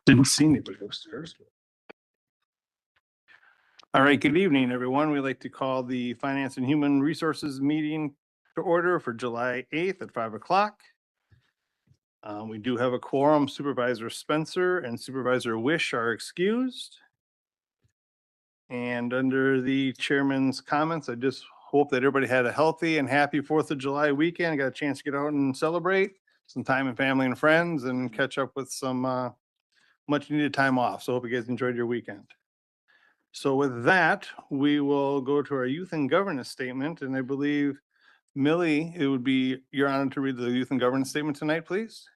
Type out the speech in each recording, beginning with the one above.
Didn't see anybody upstairs. All right, good evening, everyone. We'd like to call the Finance and Human Resources meeting to order for July 8th at 5 o'clock. We do have a quorum. Supervisor Spencer and Supervisor Wish are excused. And under the chairman's comments, I just hope that everybody had a healthy and happy 4th of July weekend, got a chance to get out and celebrate some time with family and friends and catch up with some much needed time off. So hope you guys enjoyed your weekend. So with that, we will go to our youth and governance statement. And I believe, Millie, it would be your honor to read the youth and governance statement tonight, please.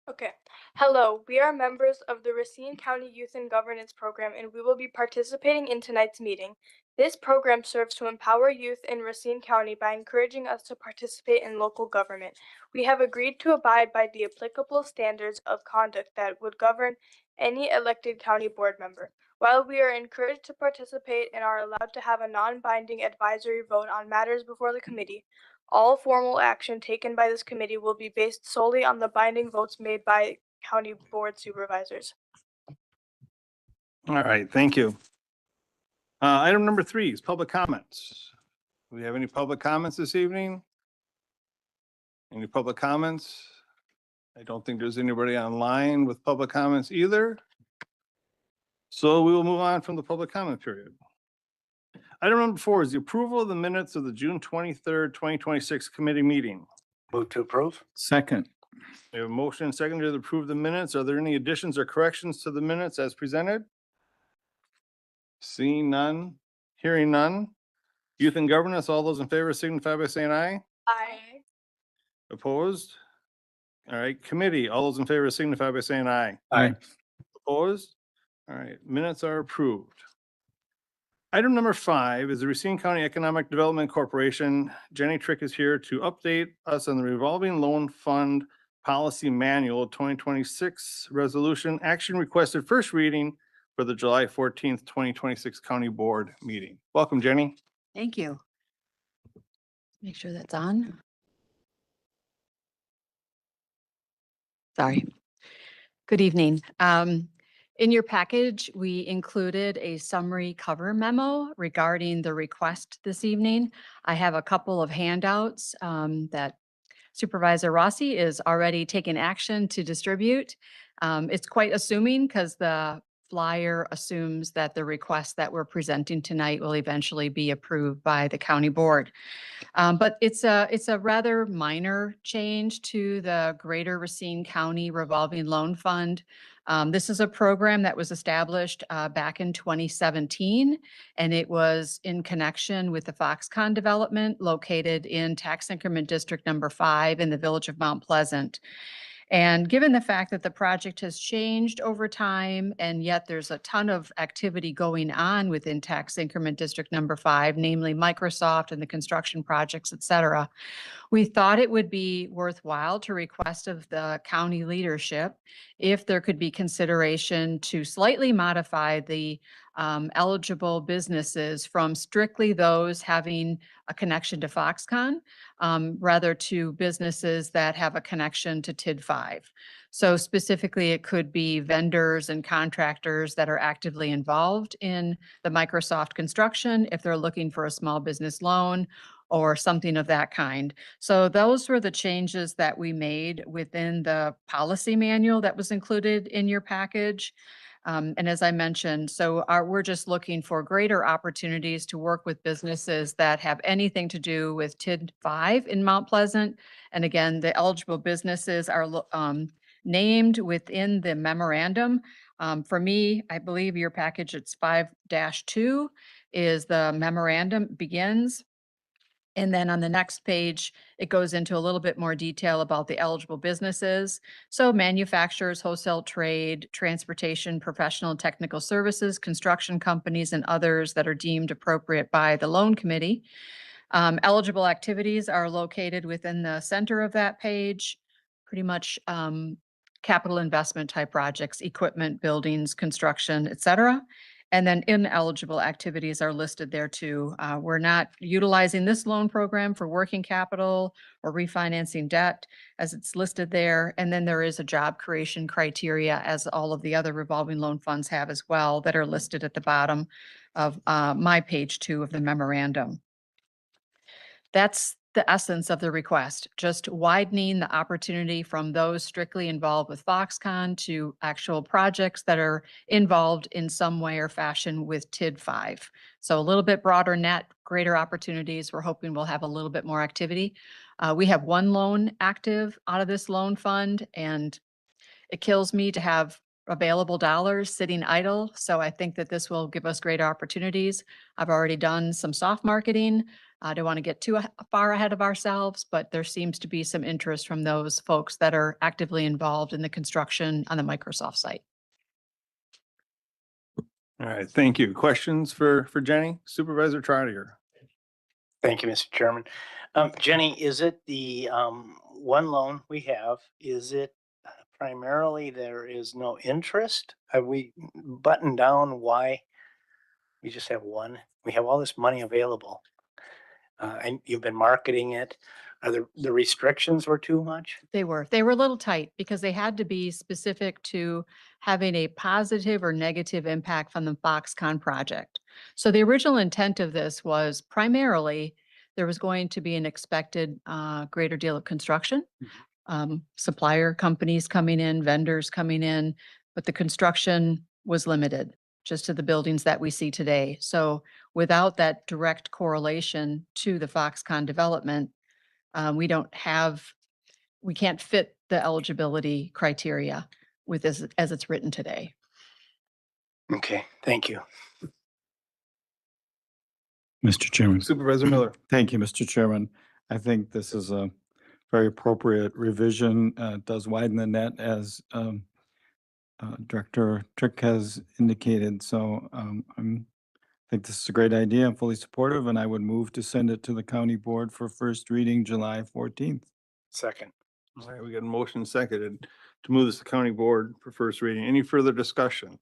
Okay. Hello, we are members of the Racine County Youth and Governance Program, and we will be participating in tonight's meeting. This program serves to empower youth in Racine County by encouraging us to participate in local government. We have agreed to abide by the applicable standards of conduct that would govern any elected county board member. While we are encouraged to participate and are allowed to have a non-binding advisory vote on matters before the committee, all formal action taken by this committee will be based solely on the binding votes made by county board supervisors. All right, thank you. Item number 3 is public comments. Do we have any public comments this evening? Any public comments? I don't think there's anybody online with public comments either. So we will move on from the public comment period. Item number 4 is the approval of the minutes of the June 23rd, 2026 committee meeting. Move to approve. Second. We have a motion and second to approve the minutes. Are there any additions or corrections to the minutes as presented? Seeing none, hearing none. Youth and governance, all those in favor signify by saying aye. Aye. Opposed? All right, committee, all those in favor signify by saying aye. Aye. Opposed? All right, minutes are approved. Item number 5 is the Racine County Economic Development Corporation. Jenny Trick is here to update us on the revolving loan fund policy manual 2026 resolution action requested first reading for the July 14th, 2026 county board meeting. Welcome, Jenny. Thank you. Make sure that's on. Sorry. Good evening. In your package, we included a summary cover memo regarding the request this evening. I have a couple of handouts that Supervisor Rossi is already taking action to distribute. It's quite assuming because the flyer assumes that the request that we're presenting tonight will eventually be approved by the county board. But it's a rather minor change to the Greater Racine County Revolving Loan Fund. This is a program that was established back in 2017, and it was in connection with the Foxconn development located in tax increment district number 5 in the village of Mount Pleasant. And given the fact that the project has changed over time, and yet there's a ton of activity going on within tax increment district number 5, namely Microsoft and the construction projects, et cetera, we thought it would be worthwhile to request of the county leadership if there could be consideration to slightly modify the eligible businesses from strictly those having a connection to Foxconn, rather to businesses that have a connection to TID 5. So specifically, it could be vendors and contractors that are actively involved in the Microsoft construction if they're looking for a small business loan or something of that kind. So those were the changes that we made within the policy manual that was included in your package. And as I mentioned, we're just looking for greater opportunities to work with businesses that have anything to do with TID 5 in Mount Pleasant. And again, the eligible businesses are named within the memorandum. For me, I believe your package, it's 5-2 is the memorandum begins. And then on the next page, it goes into a little bit more detail about the eligible businesses. So manufacturers, wholesale trade, transportation, professional and technical services, construction companies, and others that are deemed appropriate by the loan committee. Eligible activities are located within the center of that page, pretty much capital investment type projects, equipment, buildings, construction, et cetera. And then ineligible activities are listed there too. We're not utilizing this loan program for working capital or refinancing debt as it's listed there. And then there is a job creation criteria, as all of the other revolving loan funds have as well, that are listed at the bottom of my page 2 of the memorandum. That's the essence of the request, just widening the opportunity from those strictly involved with Foxconn to actual projects that are involved in some way or fashion with TID 5. So a little bit broader net, greater opportunities. We're hoping we'll have a little bit more activity. We have one loan active out of this loan fund, and it kills me to have available dollars sitting idle. So I think that this will give us great opportunities. I've already done some soft marketing. I don't want to get too far ahead of ourselves, but there seems to be some interest from those folks that are actively involved in the construction on the Microsoft site. All right, thank you. Questions for Jenny? Supervisor Trotter. Thank you, Mr. Chairman. Jenny, is it the one loan we have, is it primarily there is no interest? Have we buttoned down why we just have one? We have all this money available. And you've been marketing it. Are the restrictions were too much? They were a little tight because they had to be specific to having a positive or negative impact from the Foxconn project. So the original intent of this was primarily there was going to be an expected greater deal of construction, supplier companies coming in, vendors coming in, but the construction was limited just to the buildings that we see today. So without that direct correlation to the Foxconn development, we can't fit the eligibility criteria with this as it's written today. Okay, thank you. Mr. Chairman. Supervisor Miller. Thank you, Mr. Chairman. I think this is a very appropriate revision. It does widen the net, as Director Trick has indicated. So I think this is a great idea. I'm fully supportive, and I would move to send it to the county board for first reading July 14th. Second. All right, we got a motion seconded to move this to county board for first reading. Any further discussion?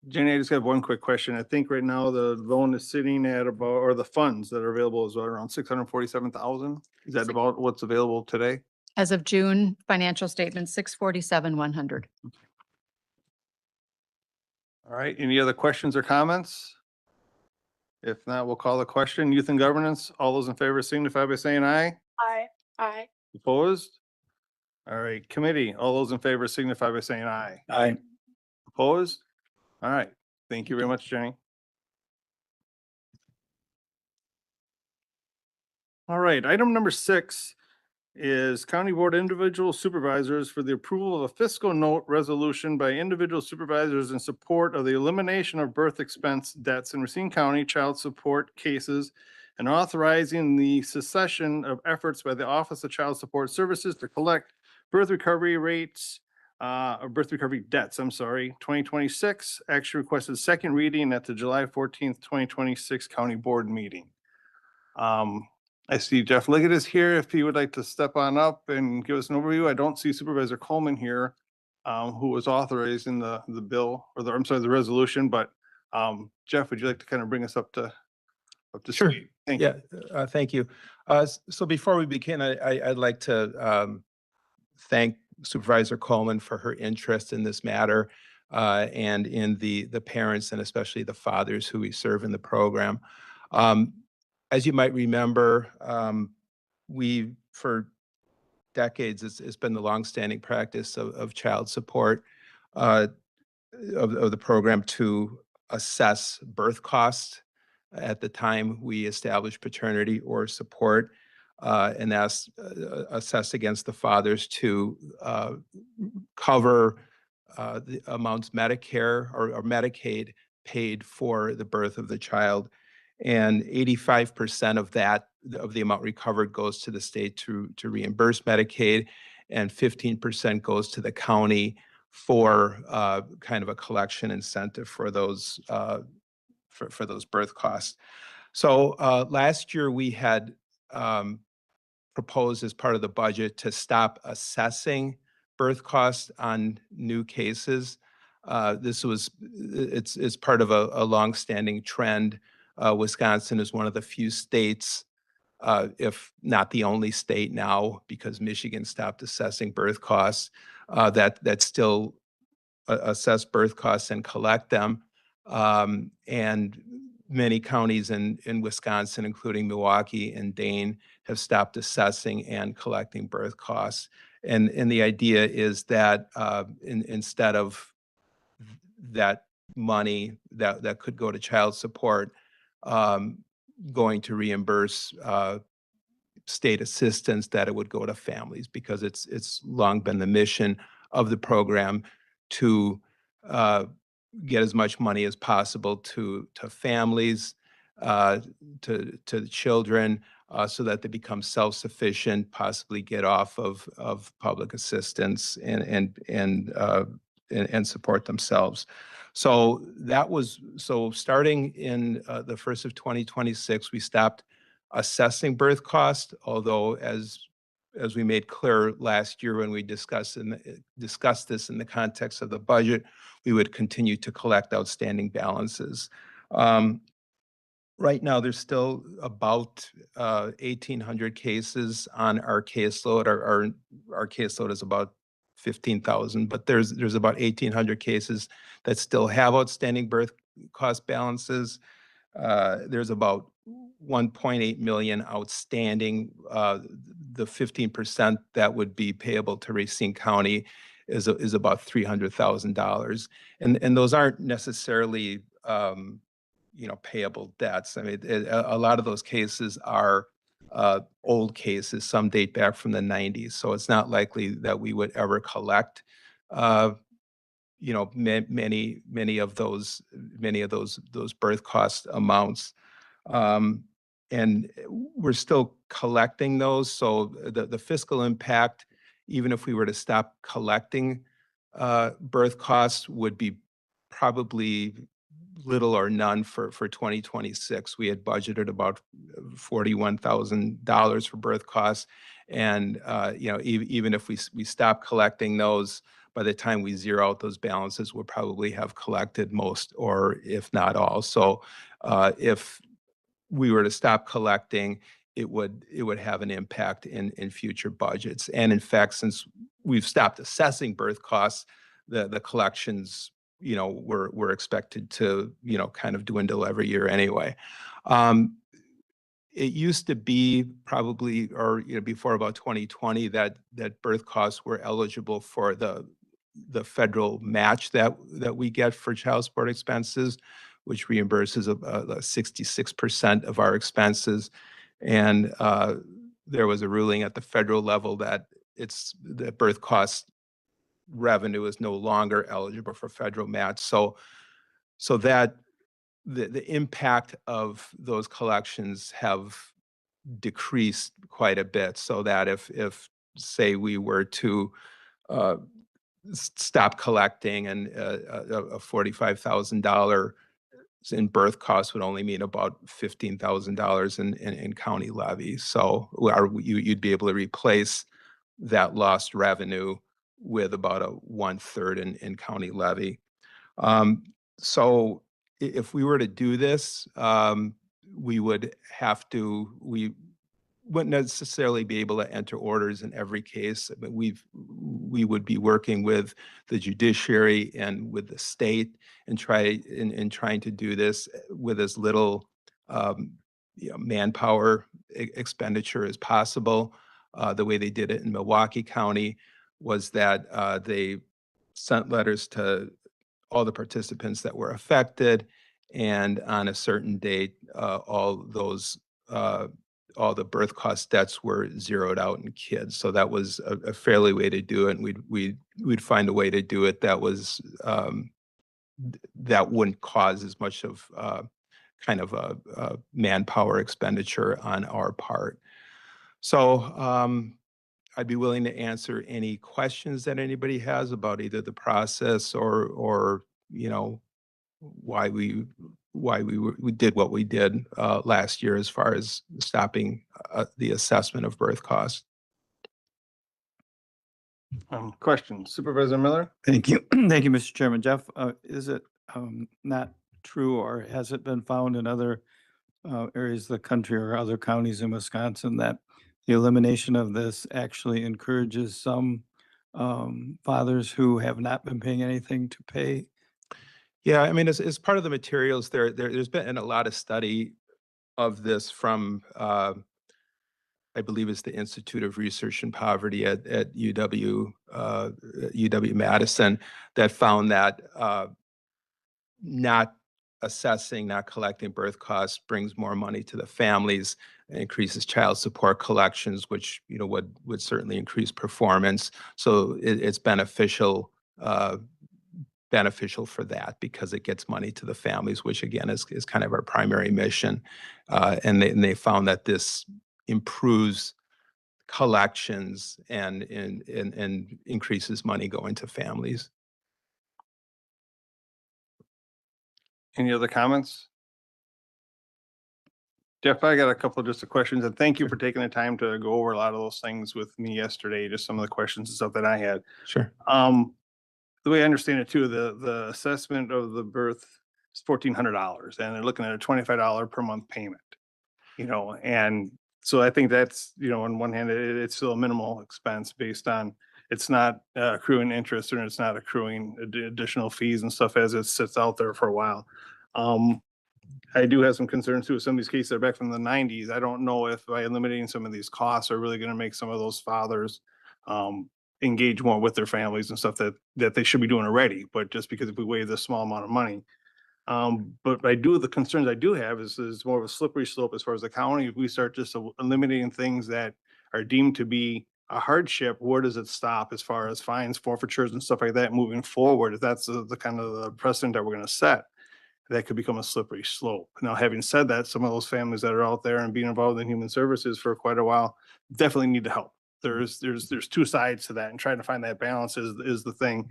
Jenny, I just have one quick question. I think right now the loan is sitting at about, or the funds that are available is around 647,000. Is that about what's available today? As of June, financial statement 647,100. All right, any other questions or comments? If not, we'll call the question. Youth and governance, all those in favor signify by saying aye. Aye. Aye. Opposed? All right, committee, all those in favor signify by saying aye. Aye. Opposed? All right, thank you very much, Jenny. All right, item number 6 is County Board Individual Supervisors for the approval of a fiscal note resolution by individual supervisors in support of the elimination of birth expense debts in Racine County child support cases and authorizing the cessation of efforts by the Office of Child Support Services to collect birth recovery rates, or birth recovery debts, 2026. Action requested second reading at the July 14th, 2026 County Board meeting. I see Jeff Liggett is here. If he would like to step on up and give us an overview. I don't see Supervisor Coleman here, who was authorizing the bill, or the resolution, but Jeff, would you like to kind of bring us up to Sure. speed? Thank you. Thank you. So before we begin, I'd like to thank Supervisor Coleman for her interest in this matter and in the parents and especially the fathers who we serve in the program. As you might remember, we, for decades, it's been the longstanding practice of child support of the program to assess birth costs at the time we establish paternity or support, and that's assessed against the fathers to cover the amounts Medicare or Medicaid paid for the birth of the child. And 85% of that, of the amount recovered, goes to the state to reimburse Medicaid, and 15% goes to the county for kind of a collection incentive for those for those birth costs. So last year we had proposed as part of the budget to stop assessing birth costs on new cases. It's part of a longstanding trend. Wisconsin is one of the few states, if not the only state now, because Michigan stopped assessing birth costs, that still assess birth costs and collect them. And many counties in Wisconsin, including Milwaukee and Dane, have stopped assessing and collecting birth costs. And the idea is that instead of that money that could go to child support, going to reimburse state assistance, that it would go to families, because it's long been the mission of the program to uh, get as much money as possible to families, to the children, so that they become self-sufficient, possibly get off of public assistance and support themselves. So starting in the first of 2026, we stopped assessing birth cost, although as we made clear last year when we discussed this in the context of the budget, we would continue to collect outstanding balances. Right now, there's still about 1,800 cases on our caseload. Our caseload is about 15,000, but there's about 1,800 cases that still have outstanding birth cost balances. There's about 1.8 million outstanding. The 15% that would be payable to Racine County is about $300,000, and those aren't necessarily payable debts. I mean, a lot of those cases are old cases. Some date back from the 90s, so it's not likely that we would ever collect many of those birth cost amounts. And we're still collecting those. So the fiscal impact, even if we were to stop collecting birth costs, would be probably little or none for 2026. We had budgeted about $41,000 for birth costs. And even if we stop collecting those, by the time we zero out those balances, we'll probably have collected most, or if not all. So if we were to stop collecting, it would have an impact in future budgets. And in fact, since we've stopped assessing birth costs, the collections, we're expected to, kind of dwindle every year anyway. It used to be probably, or before about 2020, that birth costs were eligible for the federal match that we get for child support expenses, which reimburses 66% of our expenses. And there was a ruling at the federal level that the birth cost revenue is no longer eligible for federal match. So that the impact of those collections have decreased quite a bit, so that if say we were to stop collecting, and a $45,000 in birth costs would only mean about $15,000 in county levy. So you'd be able to replace that lost revenue with about a 1/3 in county levy. So if we were to do this, we wouldn't necessarily be able to enter orders in every case. I mean, we would be working with the judiciary and with the state and trying to do this with as little manpower expenditure as possible. The way they did it in Milwaukee County was that they sent letters to all the participants that were affected, and on a certain date, all the birth cost debts were zeroed out in kids. So that was a fairly way to do it. And we'd find a way to do it that was that wouldn't cause as much of kind of a manpower expenditure on our part. So I'd be willing to answer any questions that anybody has about either the process or why we did what we did last year as far as stopping the assessment of birth costs. Questions? Supervisor Miller? Thank you. Thank you, Mr. Chairman. Jeff, is it not true, or has it been found in other areas of the country or other counties in Wisconsin that the elimination of this actually encourages some fathers who have not been paying anything to pay? Yeah, I mean, as part of the materials, there's been a lot of study of this from, I believe it's the Institute of Research and Poverty at UW Madison, that found that not assessing, not collecting birth costs brings more money to the families, increases child support collections, which, you know, would certainly increase performance. So it's beneficial for that because it gets money to the families, which again is kind of our primary mission. And they found that this improves collections and increases money going to families. Any other comments? Jeff, I got a couple of just questions, and thank you for taking the time to go over a lot of those things with me yesterday, just some of the questions and stuff that I had. Sure. The way I understand it too, the assessment of the birth is $1,400, and they're looking at a $25 per month payment. You know, and so I think that's, you know, on one hand, it's still a minimal expense based on, it's not accruing interest, and it's not accruing additional fees and stuff as it sits out there for a while. I do have some concerns too with some of these cases that are back from the 90s. I don't know if by eliminating some of these costs are really going to make some of those fathers engage more with their families and stuff that they should be doing already. But just because if we waive this small amount of money, but the concerns I do have is more of a slippery slope as far as the county. If we start just eliminating things that are deemed to be a hardship, where does it stop as far as fines, forfeitures and stuff like that moving forward? If that's the kind of the precedent that we're going to set, that could become a slippery slope. Now, having said that, some of those families that are out there and being involved in human services for quite a while definitely need the help. There's two sides to that, and trying to find that balance is the thing.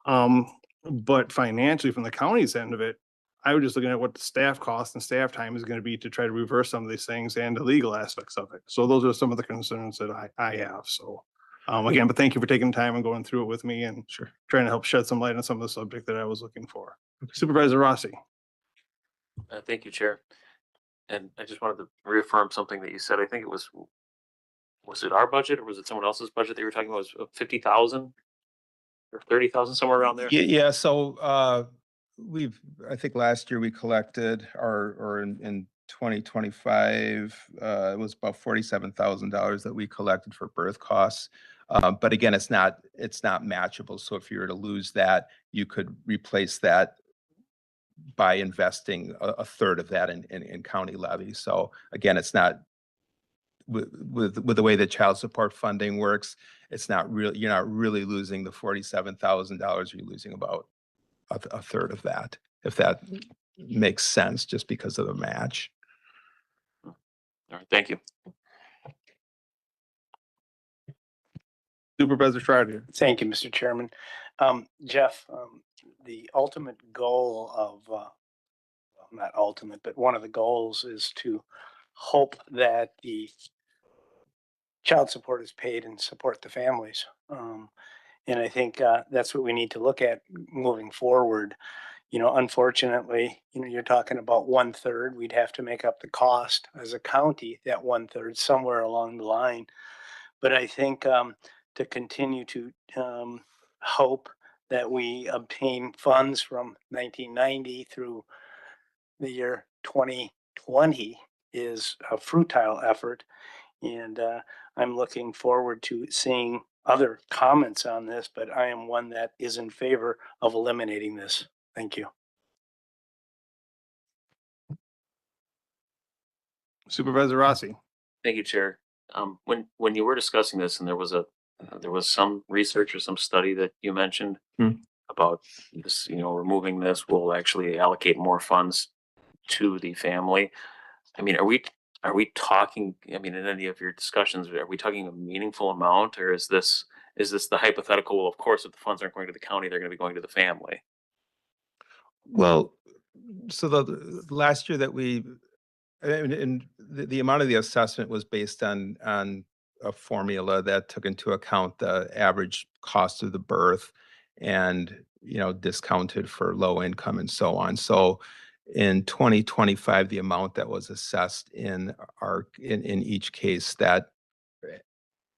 But financially, from the county's end of it, I was just looking at what the staff cost and staff time is going to be to try to reverse some of these things and the legal aspects of it. So those are some of the concerns that I have. So again, but thank you for taking the time and going through it with me and Sure. trying to help shed some light on some of the subject that I was looking for. Supervisor Rossi. Thank you, Chair. And I just wanted to reaffirm something that you said. I think it was it our budget or was it someone else's budget that you were talking about? Was 50,000 or 30,000, somewhere around there? Yeah. So I think last year we collected, or in 2025, it was about $47,000 that we collected for birth costs. But again, it's not matchable. So if you were to lose that, you could replace that by investing a third of that in county levies. So again, it's not with the way that child support funding works, it's not real. You're not really losing the $47,000. You're losing about a third of that, if that makes sense, just because of the match. All right, thank you. Supervisor Schreiber. Thank you, Mr. Chairman. Jeff, the ultimate goal of, well, not ultimate, but one of the goals is to hope that the child support is paid and support the families. And I think that's what we need to look at moving forward. You know, unfortunately, you know, you're talking about 1/3. We'd have to make up the cost as a county, that 1/3 somewhere along the line. But I think to continue to hope that we obtain funds from 1990 through the year 2020 is a futile effort. And I'm looking forward to seeing other comments on this, but I am one that is in favor of eliminating this. Thank you. Supervisor Rossi. Thank you, Chair. When you were discussing this, and there was some research or some study that you mentioned about this, you know, removing this will actually allocate more funds to the family. I mean, are we talking? I mean, in any of your discussions, are we talking a meaningful amount, or is this the hypothetical? Well, of course, if the funds aren't going to the county, they're going to be going to the family. Well, so the last year that and the amount of the assessment was based on a formula that took into account the average cost of the birth and, discounted for low income and so on. So in 2025, the amount that was assessed in each case that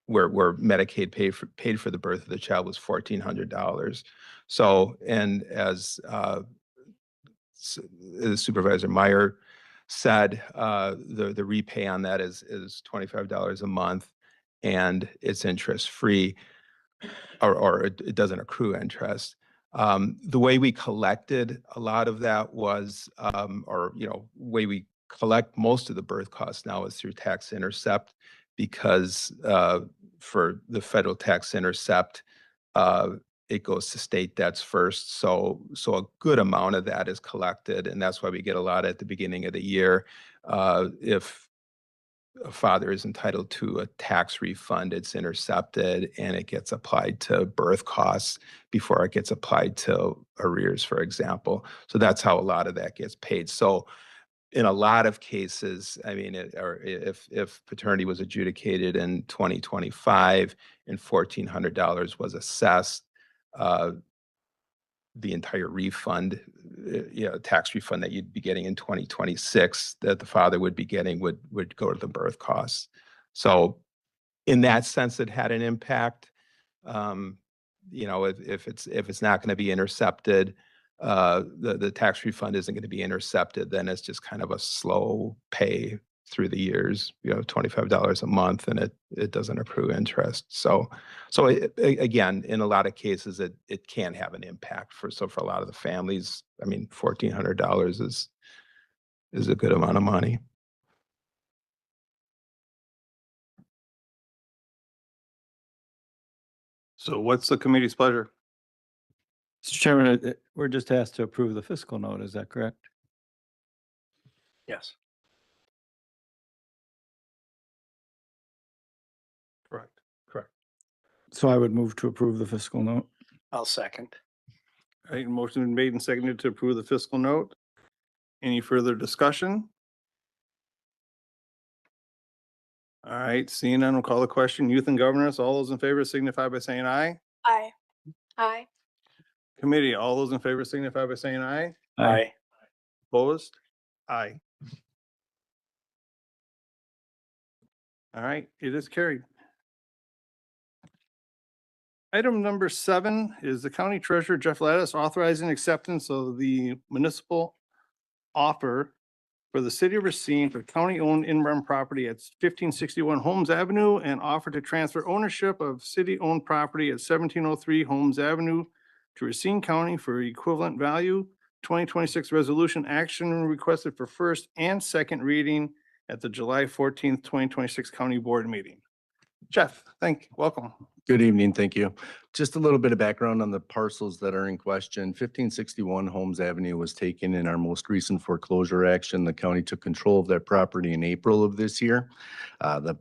where Medicaid paid for the birth of the child was $1,400. So, and as the Supervisor Meyer said, the repay on that is $25 a month, and it's interest free, or it doesn't accrue interest. The way we collected a lot of that was, way we collect most of the birth costs now is through tax intercept, because for the federal tax intercept, it goes to state debts first. So a good amount of that is collected, and that's why we get a lot at the beginning of the year. If a father is entitled to a tax refund, it's intercepted and it gets applied to birth costs before it gets applied to arrears, for example. So that's how a lot of that gets paid. So in a lot of cases, I mean, if paternity was adjudicated in 2025 and $1,400 was assessed, the entire refund, tax refund that you'd be getting in 2026 that the father would be getting would go to the birth costs. So in that sense, it had an impact. If it's not going to be intercepted, the tax refund isn't going to be intercepted, then it's just kind of a slow pay through the years, $25 a month, and it doesn't accrue interest. So again, in a lot of cases, it can have an impact for a lot of the families. I mean, $1,400 is a good amount of money. So what's the committee's pleasure? Mr. Chairman, we're just asked to approve the fiscal note. Is that correct? Yes. Correct. So I would move to approve the fiscal note. I'll second. All right, motion been made and seconded to approve the fiscal note. Any further discussion? All right, seeing none, we'll call the question. Youth and governance, all those in favor signify by saying aye. Aye. Aye. Committee, all those in favor signify by saying aye. Aye. Opposed? Aye. All right, it is carried. Item number 7 is the county treasurer, Jeff Lattis, authorizing acceptance of the municipal offer for the city of Racine for county-owned in-run property at 1561 Holmes Avenue, and offer to transfer ownership of city-owned property at 1703 Holmes Avenue to Racine County for equivalent value. 2026 resolution action requested for first and second reading at the July 14th, 2026 county board meeting. Jeff, welcome. Good evening, thank you. Just a little bit of background on the parcels that are in question. 1561 Holmes Avenue was taken in our most recent foreclosure action. The county took control of that property in April of this year. The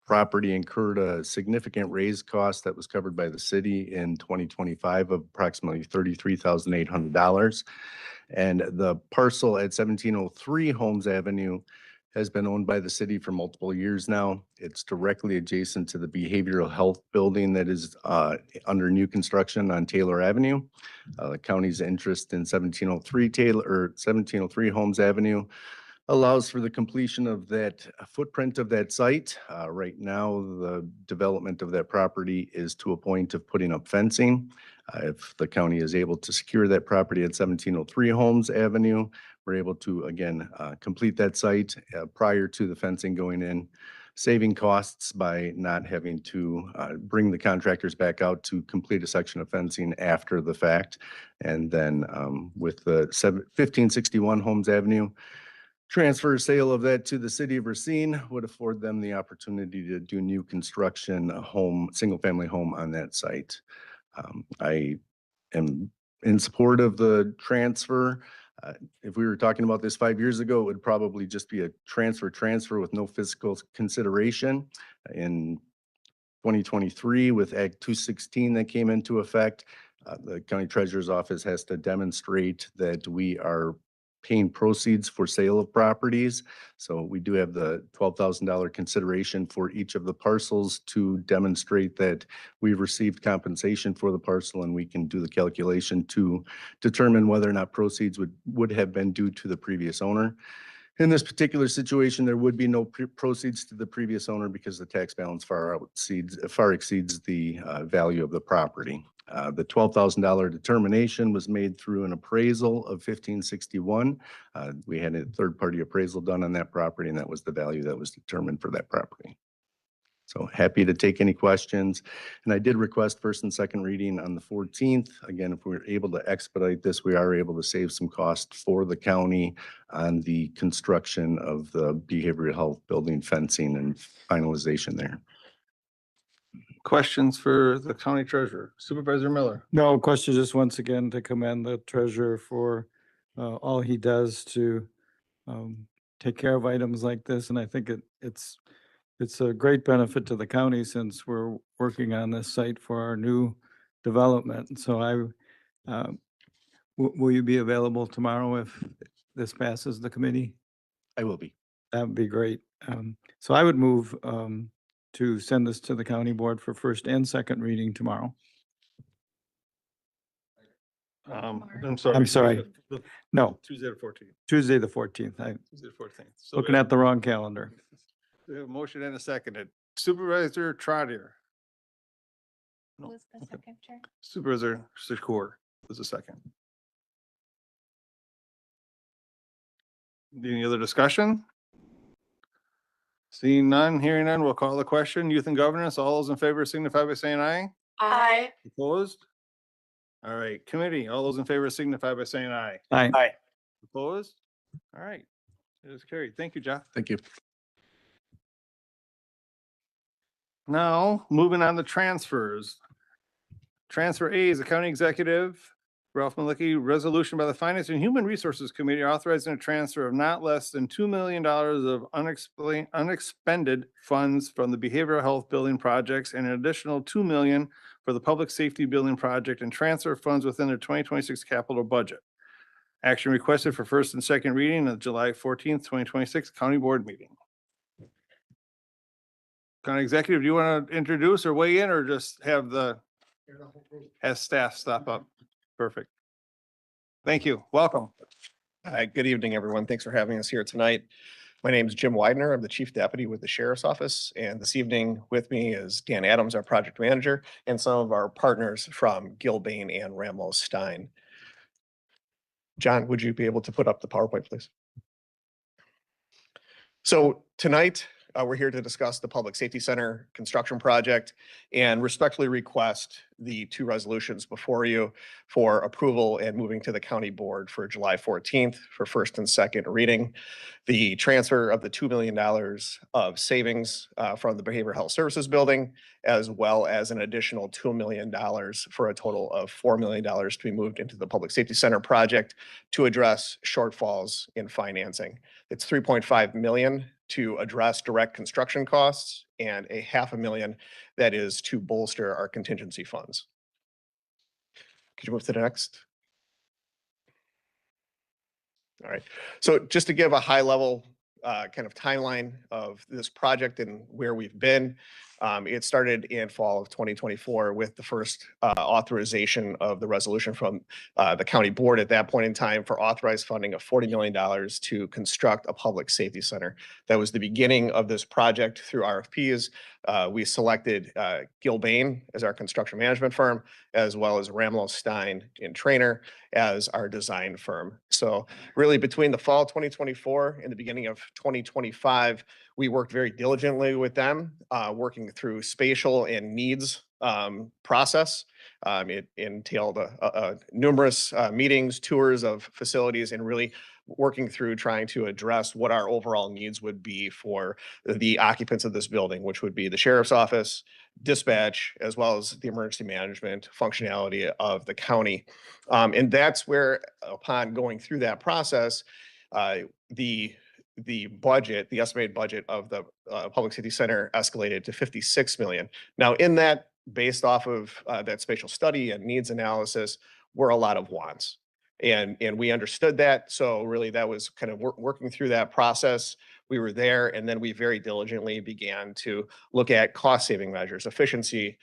property incurred a significant raise cost that was covered by the city in 2025 of approximately $33,800. And the parcel at 1703 Holmes Avenue has been owned by the city for multiple years now. It's directly adjacent to the behavioral health building that is under new construction on Taylor Avenue. The county's interest in 1703 Holmes Avenue allows for the completion of that footprint of that site. Right now, the development of that property is to a point of putting up fencing. If the county is able to secure that property at 1703 Holmes Avenue, we're able to, again, complete that site prior to the fencing going in, saving costs by not having to bring the contractors back out to complete a section of fencing after the fact. And then with the 1561 Holmes Avenue, transfer sale of that to the city of Racine would afford them the opportunity to do new construction, single-family home on that site. I am in support of the transfer. If we were talking about this 5 years ago, it would probably just be a transfer with no fiscal consideration. In 2023, with Act 216 that came into effect, the county treasurer's office has to demonstrate that we are paying proceeds for sale of properties. So we do have the $12,000 consideration for each of the parcels to demonstrate that we've received compensation for the parcel, and we can do the calculation to determine whether or not proceeds would have been due to the previous owner. In this particular situation, there would be no proceeds to the previous owner because the tax balance far exceeds the value of the property. The $12,000 determination was made through an appraisal of 1561. We had a third-party appraisal done on that property, and that was the value that was determined for that property. So happy to take any questions. And I did request first and second reading on the 14th. Again, if we're able to expedite this, we are able to save some cost for the county on the construction of the behavioral health building fencing and finalization there. Questions for the county treasurer? Supervisor Miller? No question, just once again to commend the treasurer for all he does to take care of items like this. And I think it's a great benefit to the county since we're working on this site for our new development. And so will you be available tomorrow if this passes the committee? I will be. That would be great. So I would move to send this to the county board for first and second reading tomorrow. I'm sorry. I'm sorry. No, Tuesday the 14th. Tuesday, the 14th. I'm Tuesday the 14th. So looking at the wrong calendar. we have a motion and a seconded. Supervisor Trotter. Who was the second chair? Supervisor Shakur was the second. Any other discussion? Seeing none, hearing none, we'll call the question. Youth and governance, all those in favor signify by saying aye. Aye. Opposed? All right, committee, all those in favor signify by saying aye. Aye. Opposed? All right, it is carried. Thank you, Jeff. Thank you. Now, moving on to transfers. Transfer A is the county executive, Ralph Malicki, resolution by the Finance and Human Resources Committee authorizing a transfer of not less than $2 million of unexpended funds from the behavioral health building projects and an additional $2 million for the public safety building project and transfer funds within their 2026 capital budget. Action requested for first and second reading of July 14th, 2026 county board meeting. County executive, do you want to introduce or weigh in or just have staff stop up? Perfect. Thank you. Welcome. Hi, good evening, everyone. Thanks for having us here tonight. My name is Jim Widener. I'm the Chief Deputy with the Sheriff's Office. And this evening with me is Dan Adams, our project manager, and some of our partners from Gilbane and Ramlo Stein. John, would you be able to put up the PowerPoint, please? So tonight, we're here to discuss the Public Safety Center construction project and respectfully request the two resolutions before you for approval and moving to the county board for July 14th for first and second reading. The transfer of the $2 million of savings from the Behavioral Health Services building, as well as an additional $2 million for a total of $4 million to be moved into the Public Safety Center project to address shortfalls in financing. It's $3.5 million to address direct construction costs and a $500,000 that is to bolster our contingency funds. Could you move to the next? All right. So just to give a high level kind of timeline of this project and where we've been, it started in fall of 2024 with the first authorization of the resolution from the county board at that point in time for authorized funding of $40 million to construct a public safety center. That was the beginning of this project through RFPs. We selected Gilbane as our construction management firm, as well as Ramlo Stein in Trainer as our design firm. So really between the fall 2024 and the beginning of 2025, we worked very diligently with them, working through spatial and needs process. It entailed numerous meetings, tours of facilities, and really working through trying to address what our overall needs would be for the occupants of this building, which would be the sheriff's office, dispatch, as well as the emergency management functionality of the county. And that's where, upon going through that process, the estimated budget of the Public Safety Center escalated to $56 million. Now, in that, based off of that spatial study and needs analysis, were a lot of wants. And we understood that. So really that was kind of working through that process. We were there, and then we very diligently began to look at cost saving measures, efficiency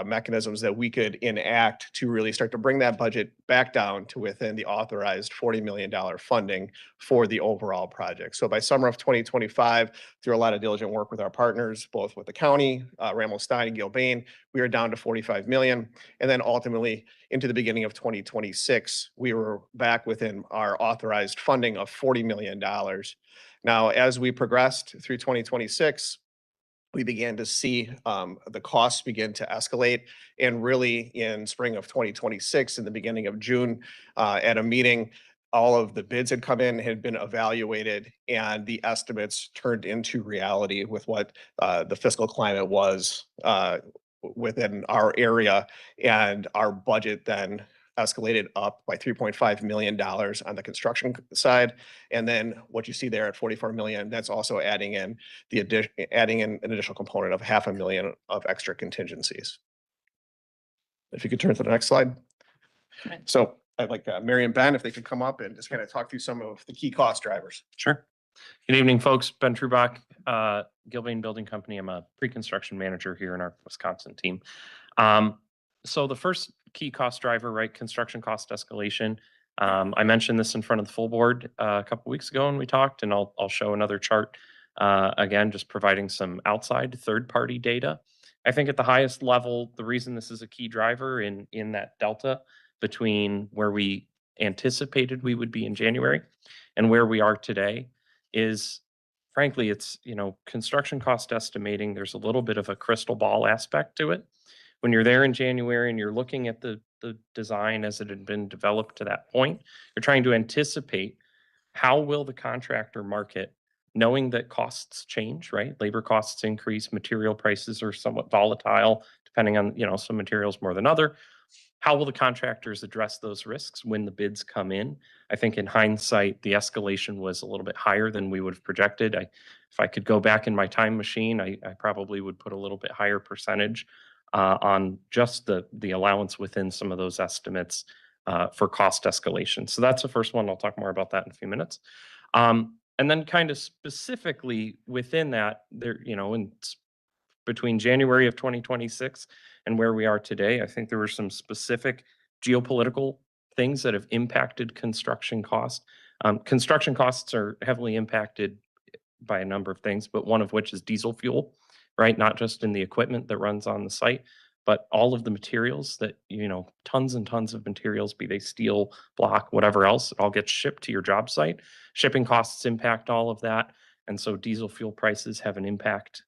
mechanisms that we could enact to really start to bring that budget back down to within the authorized $40 million funding for the overall project. So by summer of 2025, through a lot of diligent work with our partners, both with the county, Ramos Stein and Gilbane, we were down to 45 million. And then ultimately into the beginning of 2026, we were back within our authorized funding of $40 million. Now, as we progressed through 2026, we began to see the costs begin to escalate. And really in spring of 2026, in the beginning of June, at a meeting, all of the bids had come in, had been evaluated, and the estimates turned into reality with what the fiscal climate was within our area. And our budget then escalated up by $3.5 million on the construction side. And then what you see there at 44 million, that's also adding in an additional component of $500,000 of extra contingencies. If you could turn to the next slide. So I'd like Mary and Ben, if they could come up and just kind of talk through some of the key cost drivers. Sure. Good evening, folks. Ben Trubach, Gilbane Building Company. I'm a pre-construction manager here in our Wisconsin team. So the first key cost driver, right, construction cost escalation. I mentioned this in front of the full board a couple weeks ago when we talked, and I'll show another chart again, just providing some outside third-party data. I think at the highest level, the reason this is a key driver in that delta between where we anticipated we would be in January and where we are today is, frankly, it's, construction cost estimating. There's a little bit of a crystal ball aspect to it. When you're there in January and you're looking at the design as it had been developed to that point, you're trying to anticipate how will the contractor market, knowing that costs change, right? Labor costs increase, material prices are somewhat volatile, depending on, some materials more than other. How will the contractors address those risks when the bids come in? I think in hindsight, the escalation was a little bit higher than we would have projected. If I could go back in my time machine, I probably would put a little bit higher percentage on just the allowance within some of those estimates for cost escalation. So that's the first one. I'll talk more about that in a few minutes. And then kind of specifically within that, there, between January of 2026 and where we are today, I think there were some specific geopolitical things that have impacted construction costs. Construction costs are heavily impacted by a number of things, but one of which is diesel fuel, right? Not just in the equipment that runs on the site, but all of the materials that, tons and tons of materials, be they steel, block, whatever else, it all gets shipped to your job site. Shipping costs impact all of that. And so diesel fuel prices have an impact,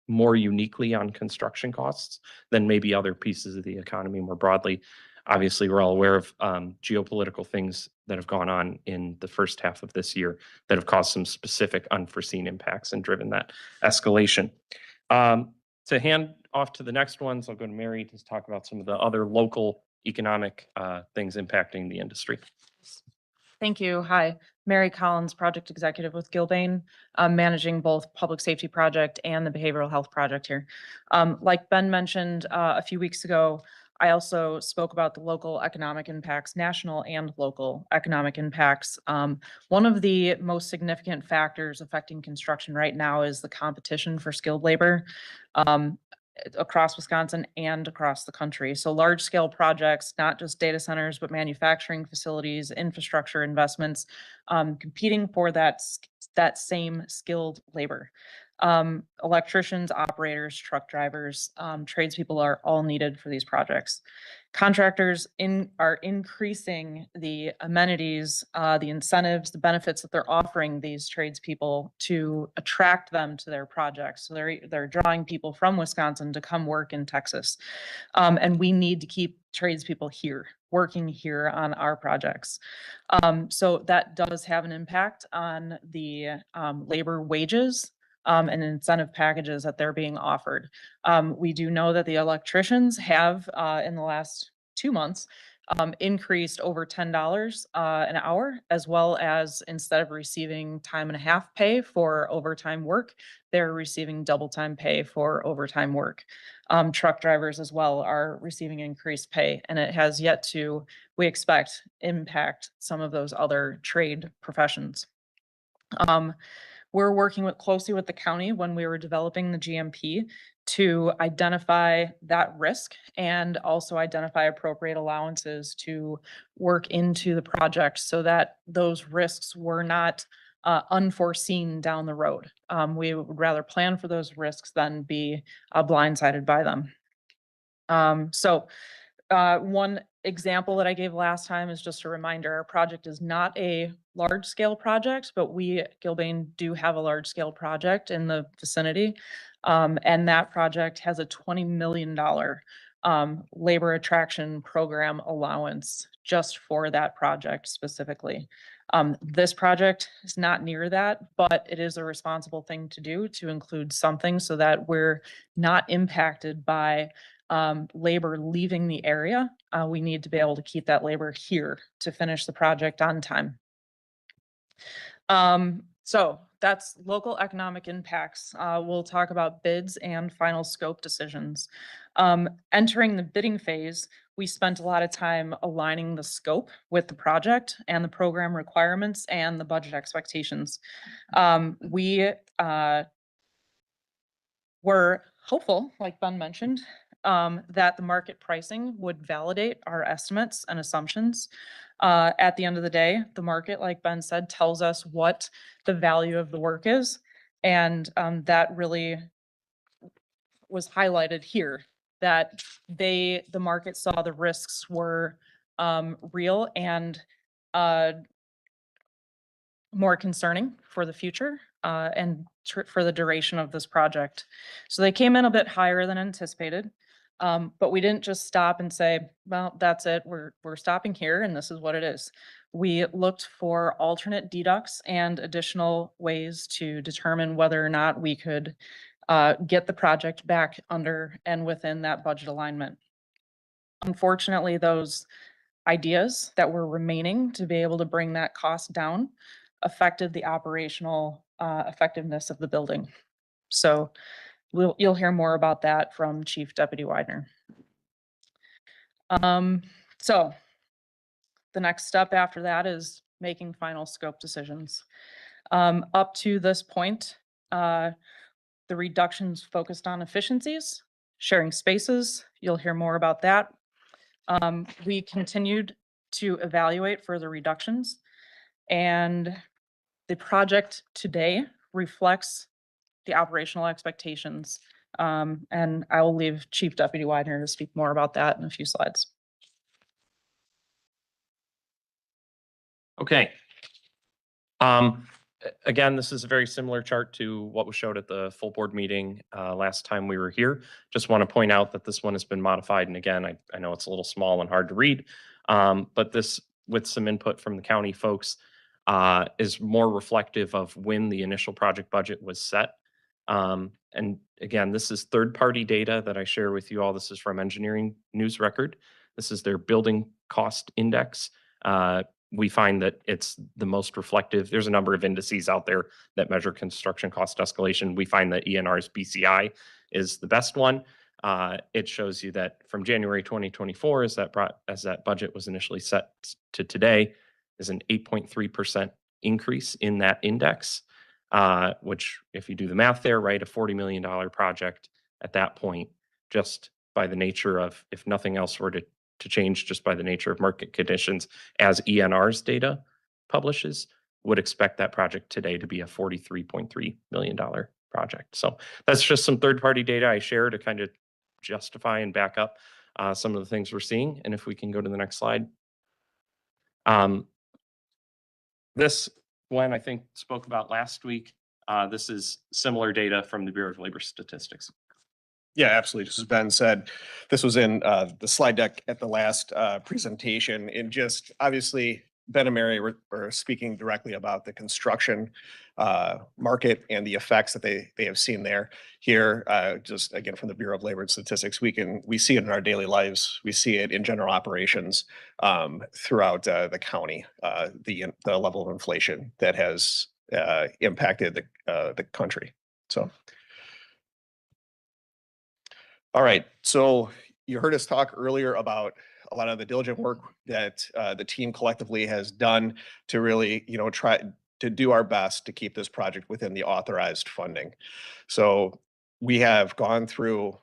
more uniquely on construction costs than maybe other pieces of the economy more broadly. Obviously, we're all aware of geopolitical things that have gone on in the first half of this year that have caused some specific unforeseen impacts and driven that escalation. To hand off to the next ones, I'll go to Mary to talk about some of the other local economic things impacting the industry. Thank you. Hi, Mary Collins, project executive with Gilbane, managing both public safety project and the behavioral health project here. Like Ben mentioned a few weeks ago, I also spoke about the local economic impacts, national and local economic impacts. One of the most significant factors affecting construction right now is the competition for skilled labor. Across Wisconsin and across the country. So large scale projects, not just data centers, but manufacturing facilities, infrastructure investments, competing for that same skilled labor. Electricians, operators, truck drivers, tradespeople are all needed for these projects. Contractors are increasing the amenities, the incentives, the benefits that they're offering these tradespeople to attract them to their projects. So they're drawing people from Wisconsin to come work in Texas. And we need to keep tradespeople here, working here on our projects. So that does have an impact on the labor wages and incentive packages that they're being offered. We do know that the electricians have, in the last 2 months, increased over $10 an hour, as well as instead of receiving time and a half pay for overtime work, they're receiving double time pay for overtime work. Truck drivers as well are receiving increased pay, and it has yet to, we expect, impact some of those other trade professions. We're working closely with the county when we were developing the GMP to identify that risk and also identify appropriate allowances to work into the project so that those risks were not unforeseen down the road. We would rather plan for those risks than be blindsided by them. One example that I gave last time is just a reminder, our project is not a large scale project, but we at Gilbane do have a large scale project in the vicinity. And that project has a $20 million labor attraction program allowance just for that project specifically. This project is not near that, but it is a responsible thing to do to include something so that we're not impacted by labor leaving the area. We need to be able to keep that labor here to finish the project on time. So that's local economic impacts. We'll talk about bids and final scope decisions. Entering the bidding phase, we spent a lot of time aligning the scope with the project and the program requirements and the budget expectations. We were hopeful, like Ben mentioned, that the market pricing would validate our estimates and assumptions. At the end of the day, the market, like Ben said, tells us what the value of the work is. And that really was highlighted here, that the market saw the risks were real and more concerning for the future and for the duration of this project. So they came in a bit higher than anticipated, but we didn't just stop and say, well, that's it, we're stopping here and this is what it is. We looked for alternate deducts and additional ways to determine whether or not we could get the project back under and within that budget alignment. Unfortunately, those ideas that were remaining to be able to bring that cost down affected the operational effectiveness of the building. So you'll hear more about that from Chief Deputy Widener. So the next step after that is making final scope decisions. Up to this point, the reductions focused on efficiencies, sharing spaces. You'll hear more about that. We continued to evaluate further reductions, and the project today reflects the operational expectations. And I will leave Chief Deputy Widener to speak more about that in a few slides. Okay. Again, this is a very similar chart to what was showed at the full board meeting last time we were here. Just want to point out that this one has been modified. And again, I know it's a little small and hard to read, but this, with some input from the county folks, is more reflective of when the initial project budget was set. And again, this is third-party data that I share with you all. This is from Engineering News Record. This is their building cost index. We find that it's the most reflective. There's a number of indices out there that measure construction cost escalation. We find that ENR's BCI is the best one. It shows you that from January 2024, as that budget was initially set to today, is an 8.3% increase in that index, which, if you do the math there, right, a $40 million project at that point, just by the nature of, if nothing else were to change, just by the nature of market conditions, as ENR's data publishes, would expect that project today to be a $43.3 million project. So that's just some third-party data I share to kind of justify and back up some of the things we're seeing. And if we can go to the next slide. This one I think spoke about last week. This is similar data from the Bureau of Labor Statistics. Yeah, absolutely. Just as Ben said, this was in the slide deck at the last presentation. And just obviously, Ben and Mary were speaking directly about the construction market and the effects that they have seen there. Here, just again from the Bureau of Labor and Statistics, we see it in our daily lives. We see it in general operations throughout the county. The level of inflation that has impacted the country. So, all right. So you heard us talk earlier about a lot of the diligent work that the team collectively has done to really, try to do our best to keep this project within the authorized funding. So we have gone through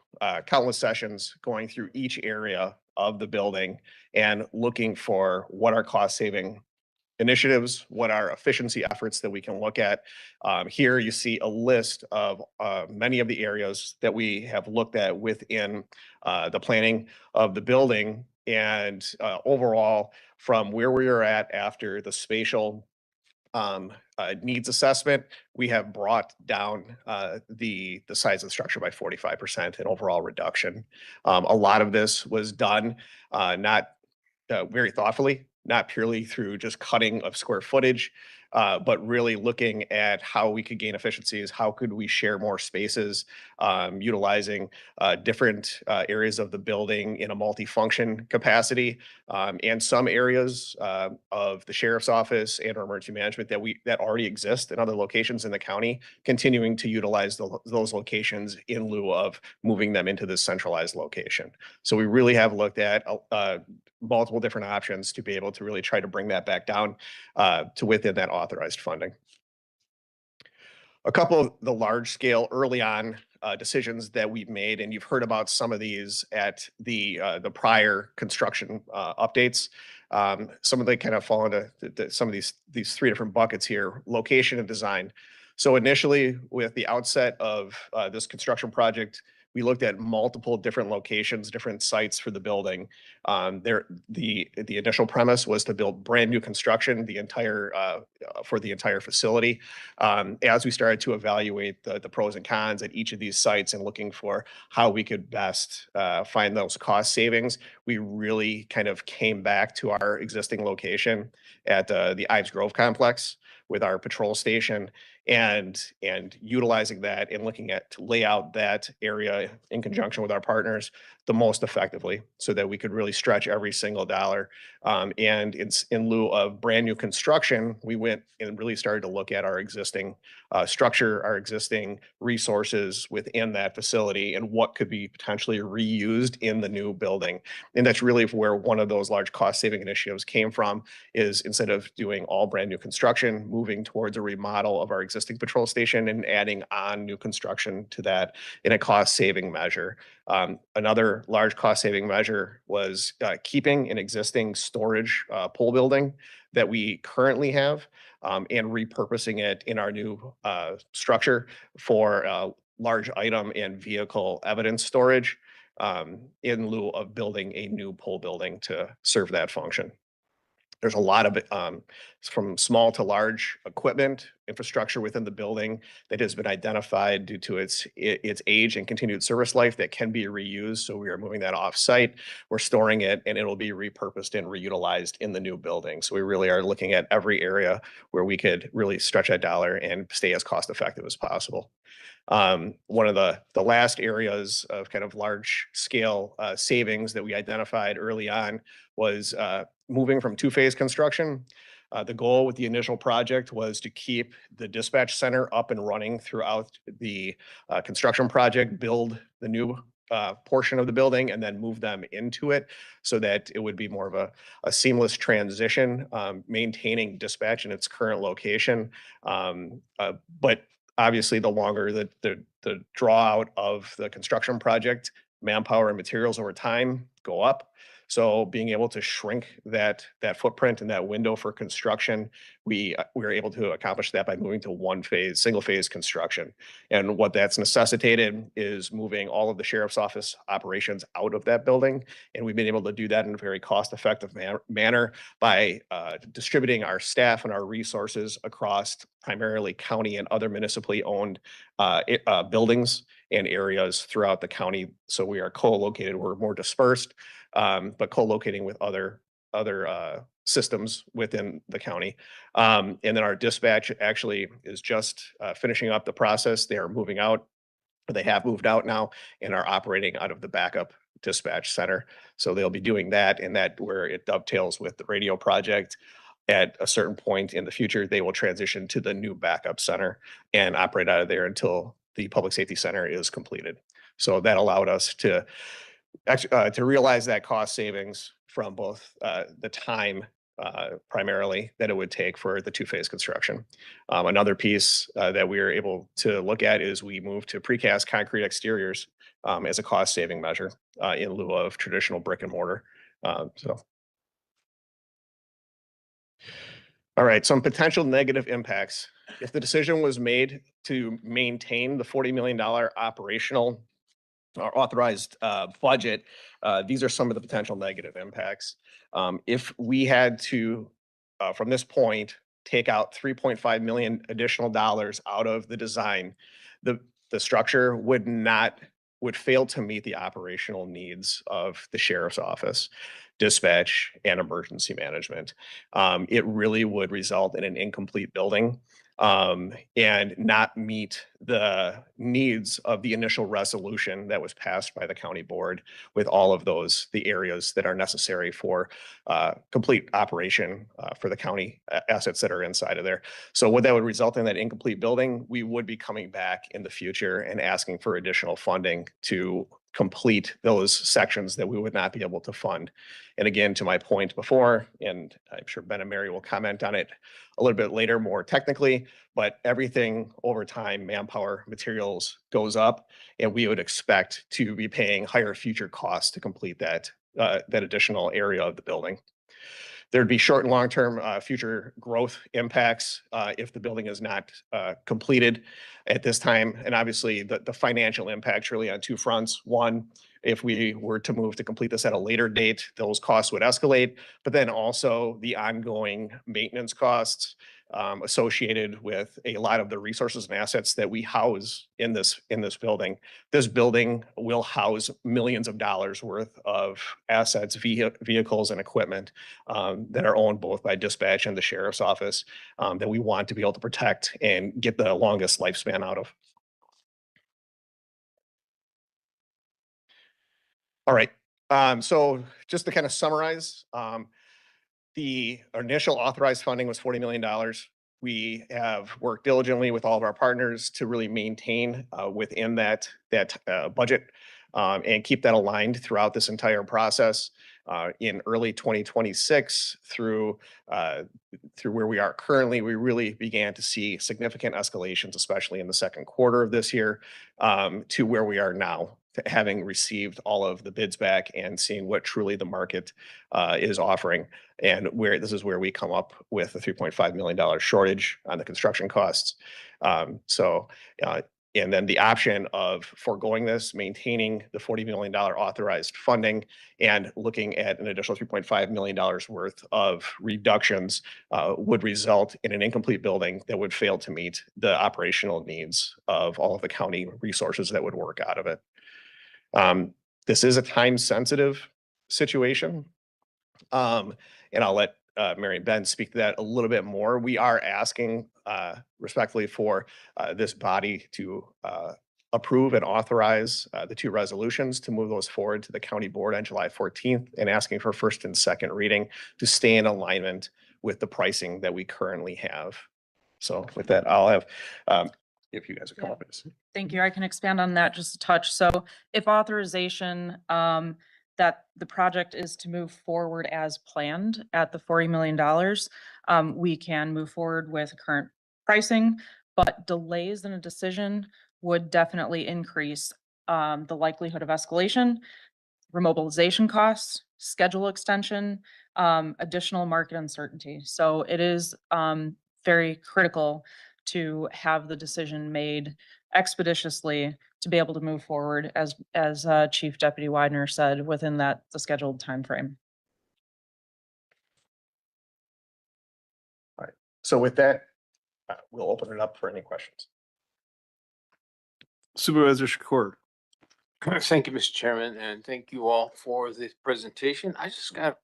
countless sessions, going through each area of the building and looking for what our cost saving initiatives, what are efficiency efforts that we can look at. Here you see a list of many of the areas that we have looked at within the planning of the building. And overall, from where we are at after the spatial needs assessment, we have brought down the size of the structure by 45% in overall reduction. A lot of this was done not very thoughtfully, not purely through just cutting of square footage, but really looking at how we could gain efficiencies, how could we share more spaces, utilizing different areas of the building in a multifunction capacity, and some areas of the sheriff's office and our emergency management that already exist in other locations in the county, continuing to utilize those locations in lieu of moving them into this centralized location. So we really have looked at multiple different options to be able to really try to bring that back down to within that authorized funding. A couple of the large scale early on decisions that we've made, and you've heard about some of these at the prior construction updates. Some of they kind of fall into some of these three different buckets here: location and design. So initially, with the outset of this construction project, we looked at multiple different locations, different sites for the building. The initial premise was to build brand new construction, for the entire facility. As we started to evaluate the pros and cons at each of these sites and looking for how we could best find those cost savings, we really kind of came back to our existing location at the Ives Grove complex with our patrol station, and utilizing that and looking at to lay out that area in conjunction with our partners the most effectively, so that we could really stretch every single dollar. And in lieu of brand new construction, we went and really started to look at our existing structure, our existing resources within that facility, and what could be potentially reused in the new building. And that's really where one of those large cost saving initiatives came from, is instead of doing all brand new construction, moving towards a remodel of our existing patrol station and adding on new construction to that in a cost saving measure. Another large cost saving measure was keeping an existing storage pole building that we currently have, and repurposing it in our new structure for large item and vehicle evidence storage, in lieu of building a new pole building to serve that function. There's a lot of from small to large equipment infrastructure within the building that has been identified due to its age and continued service life that can be reused. So we are moving that off site. We're storing it, and it'll be repurposed and reutilized in the new building. So we really are looking at every area where we could really stretch that dollar and stay as cost effective as possible. One of the last areas of kind of large scale savings that we identified early on was moving from two-phase construction. The goal with the initial project was to keep the dispatch center up and running throughout the construction project, build the new portion of the building, and then move them into it so that it would be more of a seamless transition, maintaining dispatch in its current location. But obviously, the longer the draw out of the construction project, manpower and materials over time go up. So being able to shrink that footprint and that window for construction, we were able to accomplish that by moving to single phase construction. And what that's necessitated is moving all of the sheriff's office operations out of that building. And we've been able to do that in a very cost effective manner by distributing our staff and our resources across primarily county and other municipally owned buildings and areas throughout the county. So we are co-located, we're more dispersed, but co-locating with other systems within the county. And then our dispatch actually is just finishing up the process. They are moving out. They have moved out now and are operating out of the backup dispatch center. So they'll be doing that, and that where it dovetails with the radio project. At a certain point in the future, they will transition to the new backup center and operate out of there until the public safety center is completed. So that allowed us to to realize that cost savings from both the time primarily that it would take for the two-phase construction. Another piece that we were able to look at is we moved to precast concrete exteriors as a cost-saving measure in lieu of traditional brick and mortar. So. All right, some potential negative impacts. If the decision was made to maintain the $40 million operational or authorized budget, these are some of the potential negative impacts. If we had to, from this point, take out 3.5 million additional dollars out of the design, the structure would fail to meet the operational needs of the sheriff's office, dispatch, and emergency management. It really would result in an incomplete building and not meet the needs of the initial resolution that was passed by the county board with all of the areas that are necessary for complete operation for the county assets that are inside of there. So what that would result in, that incomplete building, we would be coming back in the future and asking for additional funding to complete those sections that we would not be able to fund. And again, to my point before, and I'm sure Ben and Mary will comment on it a little bit later, more technically, but everything over time, manpower, materials goes up, and we would expect to be paying higher future costs to complete that additional area of the building. There'd be short and long-term future growth impacts if the building is not completed at this time. And obviously the financial impacts really on two fronts. One, if we were to move to complete this at a later date, those costs would escalate, but then also the ongoing maintenance costs associated with a lot of the resources and assets that we house in this building. This building will house millions of dollars worth of assets, vehicles, and equipment that are owned both by dispatch and the sheriff's office that we want to be able to protect and get the longest lifespan out of. All right. So just to kind of summarize, the initial authorized funding was $40 million. We have worked diligently with all of our partners to really maintain within that budget and keep that aligned throughout this entire process. In early 2026 through where we are currently, we really began to see significant escalations, especially in the second quarter of this year, to where we are now, having received all of the bids back and seeing what truly the market is offering, and where this is where we come up with a $3.5 million shortage on the construction costs. And then the option of foregoing this, maintaining the $40 million authorized funding, and looking at an additional $3.5 million worth of reductions would result in an incomplete building that would fail to meet the operational needs of all of the county resources that would work out of it. This is a time-sensitive situation, and I'll let Mary and Ben speak to that a little bit more. We are asking respectfully for this body to approve and authorize the two resolutions to move those forward to the county board on July 14th, and asking for first and second reading to stay in alignment with the pricing that we currently have. So with that, I'll have, if you guys would come up with this. Thank you. I can expand on that just a touch. So if authorization that the project is to move forward as planned at the $40 million, we can move forward with current pricing, but delays in a decision would definitely increase the likelihood of escalation, remobilization costs, schedule extension, additional market uncertainty. So it is very critical to have the decision made expeditiously to be able to move forward, as Chief Deputy Widener said, within the scheduled timeframe. All right. So with that, we'll open it up for any questions. Supervisor Shakur. Thank you, Mr. Chairman, and thank you all for this presentation. I just got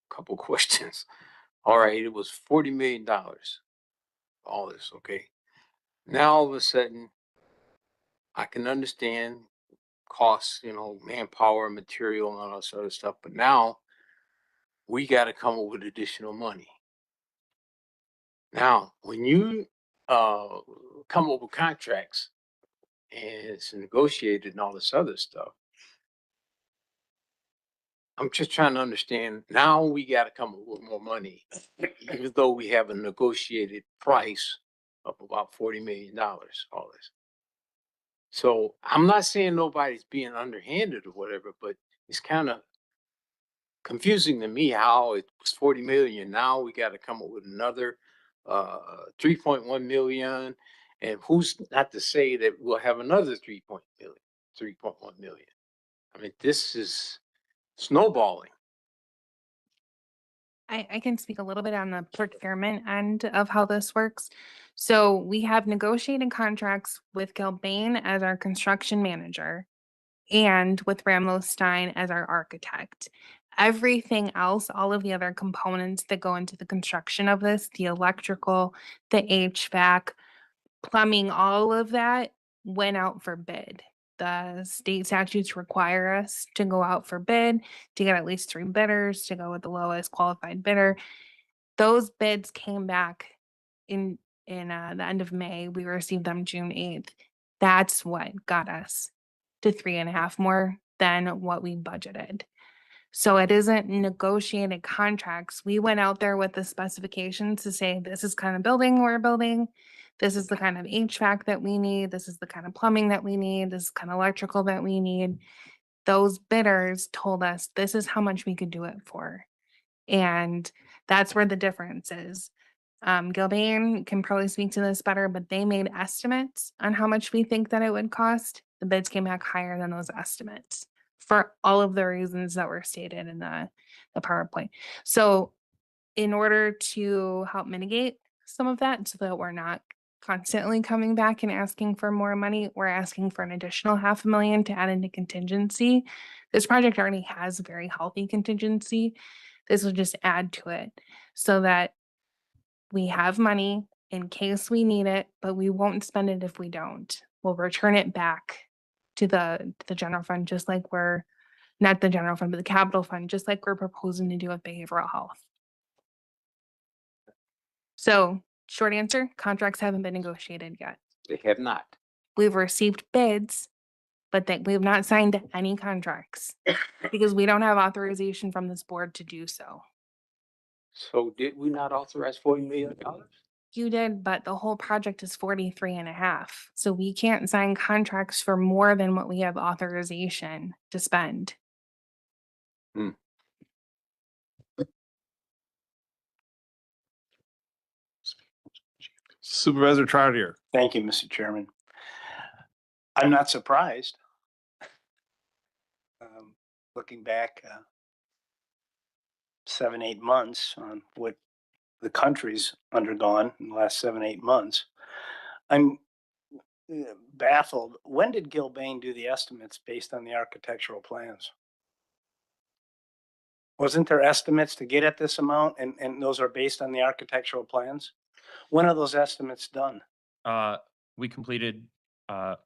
couple questions. All right, it was $40 million, all this, okay? Now all of a sudden, I can understand costs, you know, manpower, material, and all this other stuff, but now we got to come up with additional money. Now, when you come up with contracts and it's negotiated and all this other stuff, I'm just trying to understand. Now we got to come up with more money, even though we have a negotiated price of about $40 million. All this. So I'm not saying nobody's being underhanded or whatever, but it's kind of confusing to me how it was 40 million. Now we got to come up with another 3.1 million. And who's not to say that we'll have another 3.1 million. I mean, this is snowballing. I can speak a little bit on the procurement end of how this works. So we have negotiated contracts with Gilbane as our construction manager and with Ramlo Stein as our architect. Everything else, all of the other components that go into the construction of this, the electrical, the HVAC, plumbing, all of that went out for bid. The state statutes require us to go out for bid, to get at least 3 bidders, to go with the lowest qualified bidder. Those bids came back in the end of May. We received them June 8th. That's what got us to 3.5 more than what we budgeted. So it isn't negotiated contracts. We went out there with the specifications to say, this is kind of building we're building. This is the kind of HVAC that we need. This is the kind of plumbing that we need. This is kind of electrical that we need. Those bidders told us this is how much we could do it for. And that's where the difference is. Gilbane can probably speak to this better, but they made estimates on how much we think that it would cost. The bids came back higher than those estimates for all of the reasons that were stated in the PowerPoint. So in order to help mitigate some of that so that we're not constantly coming back and asking for more money, we're asking for an additional $500,000 to add into contingency. This project already has very healthy contingency. This will just add to it so that we have money in case we need it, but we won't spend it if we don't. We'll return it back to the general fund, just like we're, not the general fund, but the capital fund, just like we're proposing to do with behavioral health. So short answer, contracts haven't been negotiated yet. They have not. We've received bids, but that we have not signed any contracts because we don't have authorization from this board to do so. So did we not authorize $40 million? You did, but the whole project is 43.5. So we can't sign contracts for more than what we have authorization to spend. Supervisor Trotter. Thank you, Mr. Chairman. I'm not surprised. Looking back 7, 8 months on what the country's undergone in the last 7, 8 months, I'm baffled. When did Gilbane do the estimates based on the architectural plans? Wasn't there estimates to get at this amount and those are based on the architectural plans? When are those estimates done? We completed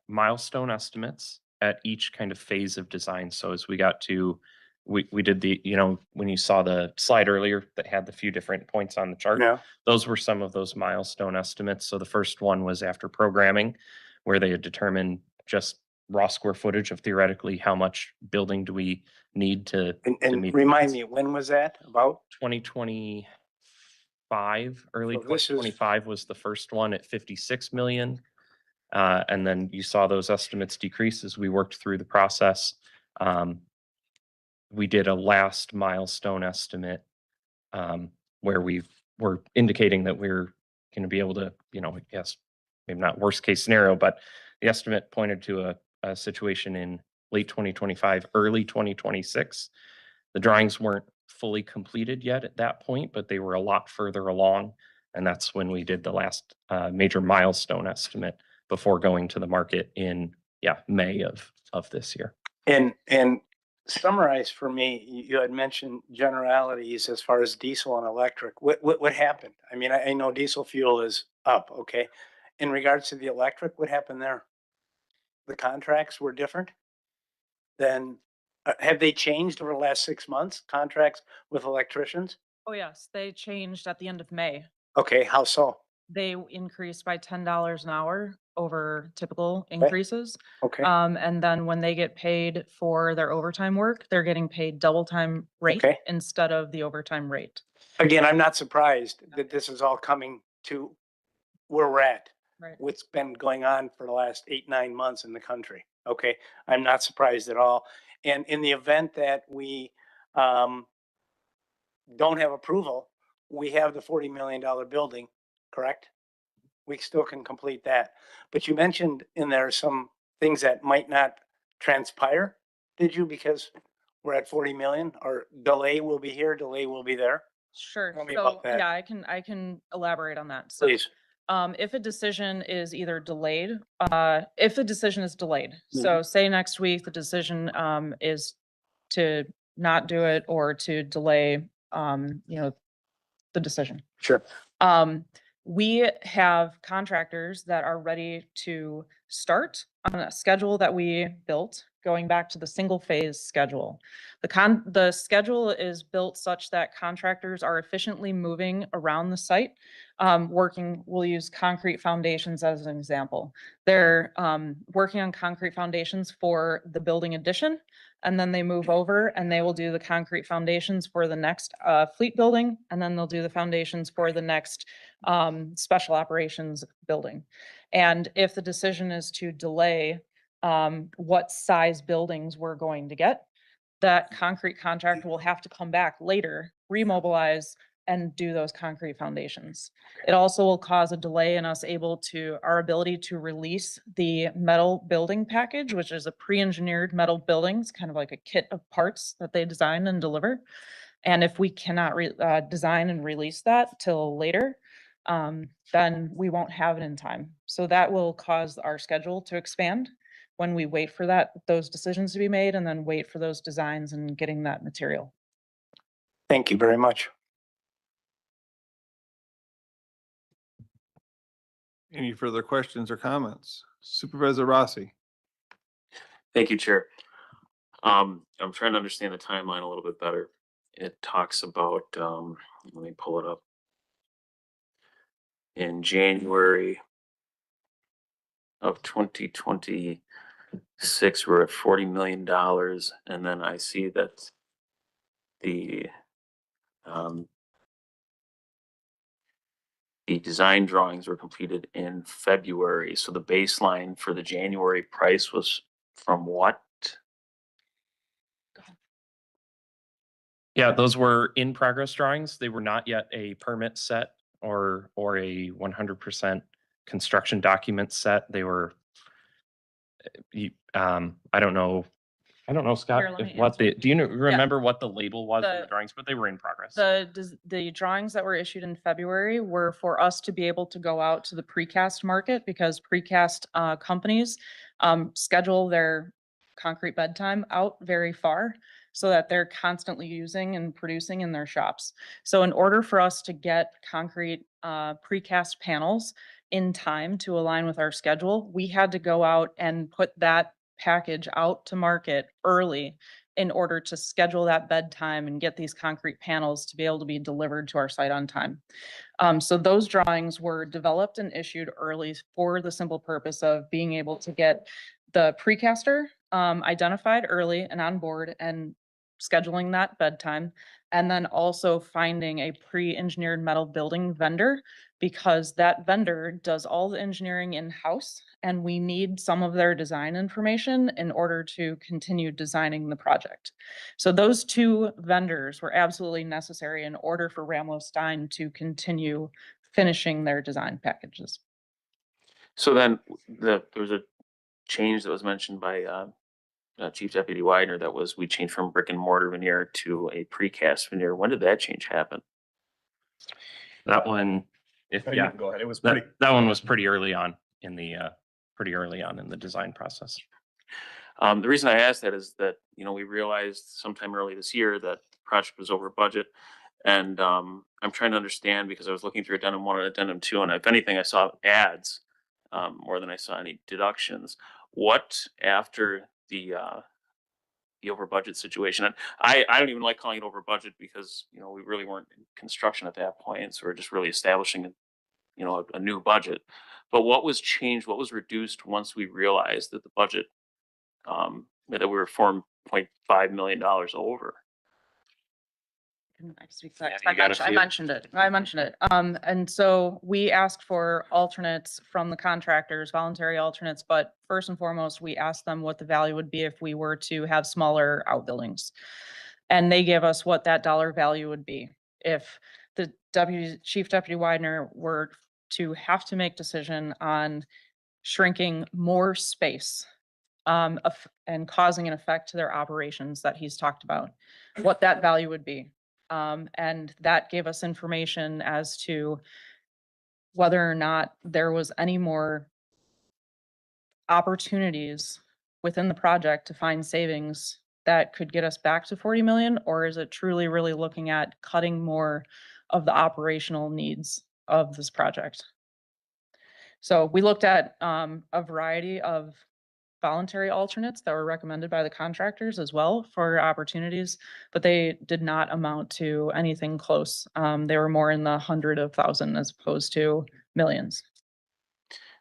milestone estimates at each kind of phase of design. So as we got to, we did the, you know, when you saw the slide earlier that had the few different points on the chart, Yeah. those were some of those milestone estimates. So the first one was after programming, where they had determined just raw square footage of theoretically how much building do we need to And meet remind me, when was that about? 2025, early So this is- 2025 was the first one at 56 million. And then you saw those estimates decrease as we worked through the process. We did a last milestone estimate where we're indicating that we're going to be able to, you know, yes, maybe not worst case scenario, but the estimate pointed to a situation in late 2025, early 2026. The drawings weren't fully completed yet at that point, but they were a lot further along. And that's when we did the last major milestone estimate before going to the market in May of this year. And summarize for me, you had mentioned generalities as far as diesel and electric. What happened? I mean, I know diesel fuel is up, okay? In regards to the electric, what happened there? The contracts were different? Then, have they changed over the last 6 months, contracts with electricians? Oh, yes, they changed at the end of May. Okay, how so? They increased by $10 an hour over typical Okay. increases. Okay, And then when they get paid for their overtime work, they're getting paid double time rate Okay. instead of the overtime rate. again, I'm not surprised that this is all coming to where we're at. Right. What's been going on for the last 8, 9 months in the country. Okay, I'm not surprised at all. And in the event that we don't have approval, we have the $40 million building, correct? We still can complete that. But you mentioned in there some things that might not transpire, did you? Because we're at 40 million, or delay will be here, delay will be there. Sure. Tell me So, about that. yeah, I can elaborate on that. So, Please. if a decision is either delayed, if the decision is delayed, so Mm-hmm. say next week, the decision, is to not do it or to delay, the decision. Sure. We have contractors that are ready to start on a schedule that we built, going back to the single phase schedule. The schedule is built such that contractors are efficiently moving around the site, we'll use concrete foundations as an example. They're working on concrete foundations for the building addition, and then they move over and they will do the concrete foundations for the next fleet building, and then they'll do the foundations for the next special operations building. And if the decision is to delay what size buildings we're going to get, that concrete contractor will have to come back later, remobilize, and do those concrete foundations. It also will cause a delay in our ability to release the metal building package, which is a pre-engineered metal building. It's kind of like a kit of parts that they design and deliver. And if we cannot design and release that till later, then we won't have it in time. So that will cause our schedule to expand when we wait for those decisions to be made, and then wait for those designs and getting that material. Thank you very much. Any further questions or comments? Supervisor Rossi? Thank you, Chair. I'm trying to understand the timeline a little bit better. It talks about, let me pull it up. In January of 2026, we're at $40 million. And then I see that the design drawings were completed in February. So the baseline for the January price was from what? Yeah, those were in progress drawings. They were not yet a permit set or a 100% construction document set. They were, I don't know, Scott, Here, let me do you remember what the label was on the The- drawings, but they were in progress. The drawings that were issued in February were for us to be able to go out to the precast market, because precast companies schedule their concrete bed time out very far, so that they're constantly using and producing in their shops. So in order for us to get concrete precast panels in time to align with our schedule, we had to go out and put that package out to market early in order to schedule that bed time and get these concrete panels to be able to be delivered to our site on time. So those drawings were developed and issued early for the simple purpose of being able to get the precaster identified early and on board, and scheduling that bed time, and then also finding a pre-engineered metal building vendor, because that vendor does all the engineering in-house, and we need some of their design information in order to continue designing the project. So those two vendors were absolutely necessary in order for Ramlo Stein to continue finishing their design packages. So then there was a change that was mentioned by Chief Deputy Widener, that was, we changed from brick and mortar veneer to a precast veneer. When did that change happen? That one, Go ahead. It was that one was pretty early on in the design process. The reason I asked that is that, we realized sometime early this year that the project was over budget. And I'm trying to understand because I was looking through addendum 1 and addendum 2, and if anything, I saw ads more than I saw any deductions. What after the over budget situation? And I don't even like calling it over budget because we really weren't in construction at that point, so we're just really establishing a new budget. But what was changed? What was reduced once we realized that the budget that we were $4.5 million over? I speak to that, 'cause Yeah, you got a I few? mentioned it. I mentioned it. And so we asked for alternates from the contractors, voluntary alternates, but first and foremost, we asked them what the value would be if we were to have smaller outbuildings. And they gave us what that dollar value would be. If the Chief Deputy Widener were to have to make decision on shrinking more space, and causing an effect to their operations that he's talked about, what that value would be. And that gave us information as to whether or not there was any more opportunities within the project to find savings that could get us back to 40 million, or is it truly really looking at cutting more of the operational needs of this project? So we looked at a variety of voluntary alternates that were recommended by the contractors as well for opportunities, but they did not amount to anything close. They were more in the hundred of thousand as opposed to millions.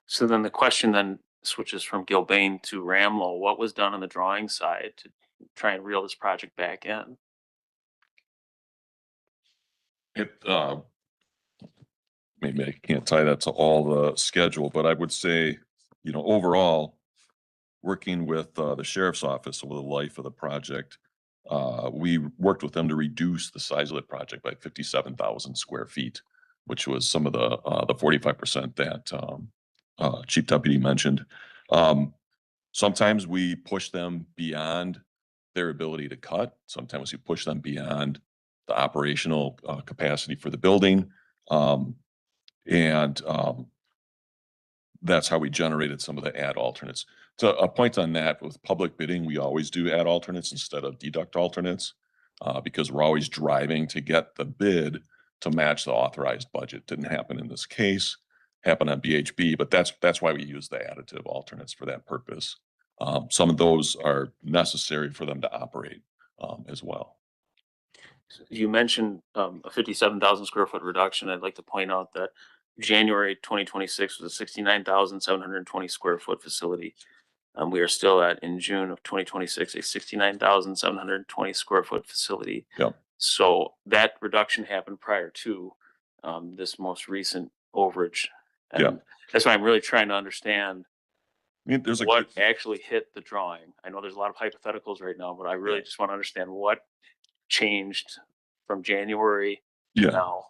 So then the question then switches from Gilbane to Ramlo. What was done on the drawing side to try and reel this project back in? Maybe I can't tie that to all the schedule, but I would say, overall, working with the sheriff's office over the life of the project, we worked with them to reduce the size of the project by 57,000 square feet, which was some of the 45% that Chief Deputy mentioned. Sometimes we push them beyond their ability to cut. Sometimes we push them beyond the operational capacity for the building. And that's how we generated some of the ad alternates. To a point on that, with public bidding, we always do add alternates instead of deduct alternates because we're always driving to get the bid to match the authorized budget. Didn't happen in this case, happened on BHB, but that's why we use the additive alternates for that purpose. Some of those are necessary for them to operate as well. You mentioned a 57,000 square foot reduction. I'd like to point out that January 2026 was a 69,720 square foot facility. We are still in June of 2026, a 69,720 square foot facility. Yep. So that reduction happened prior to this most recent overage. And Yeah. that's why I'm really trying to understand There's what actually hit the drawing. I know there's a lot of hypotheticals right now, but I really just want to understand what changed from January to now.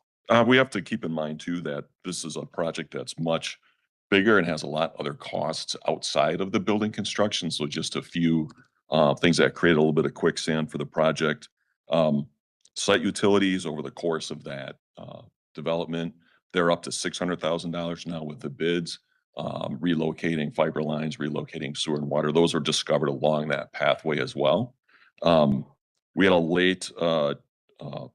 We have to keep in mind too that this is a project that's much bigger and has a lot other costs outside of the building construction. So just a few things that create a little bit of quicksand for the project. Site utilities over the course of that development, they're up to $600,000 now with the bids. Relocating fiber lines, relocating sewer and water, those are discovered along that pathway as well. We had a late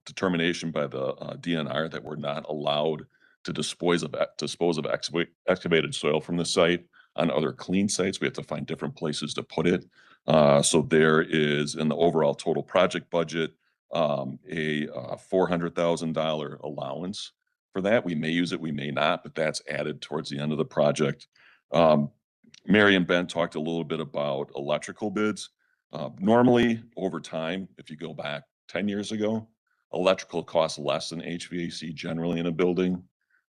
determination by the DNR that we're not allowed to dispose of excavated soil from the site on other clean sites. We have to find different places to put it. So there is in the overall total project budget a $400,000 allowance for that. We may use it, we may not, but that's added towards the end of the project. Mary and Ben talked a little bit about electrical bids. Normally, over time, if you go back 10 years ago, electrical costs less than HVAC generally in a building.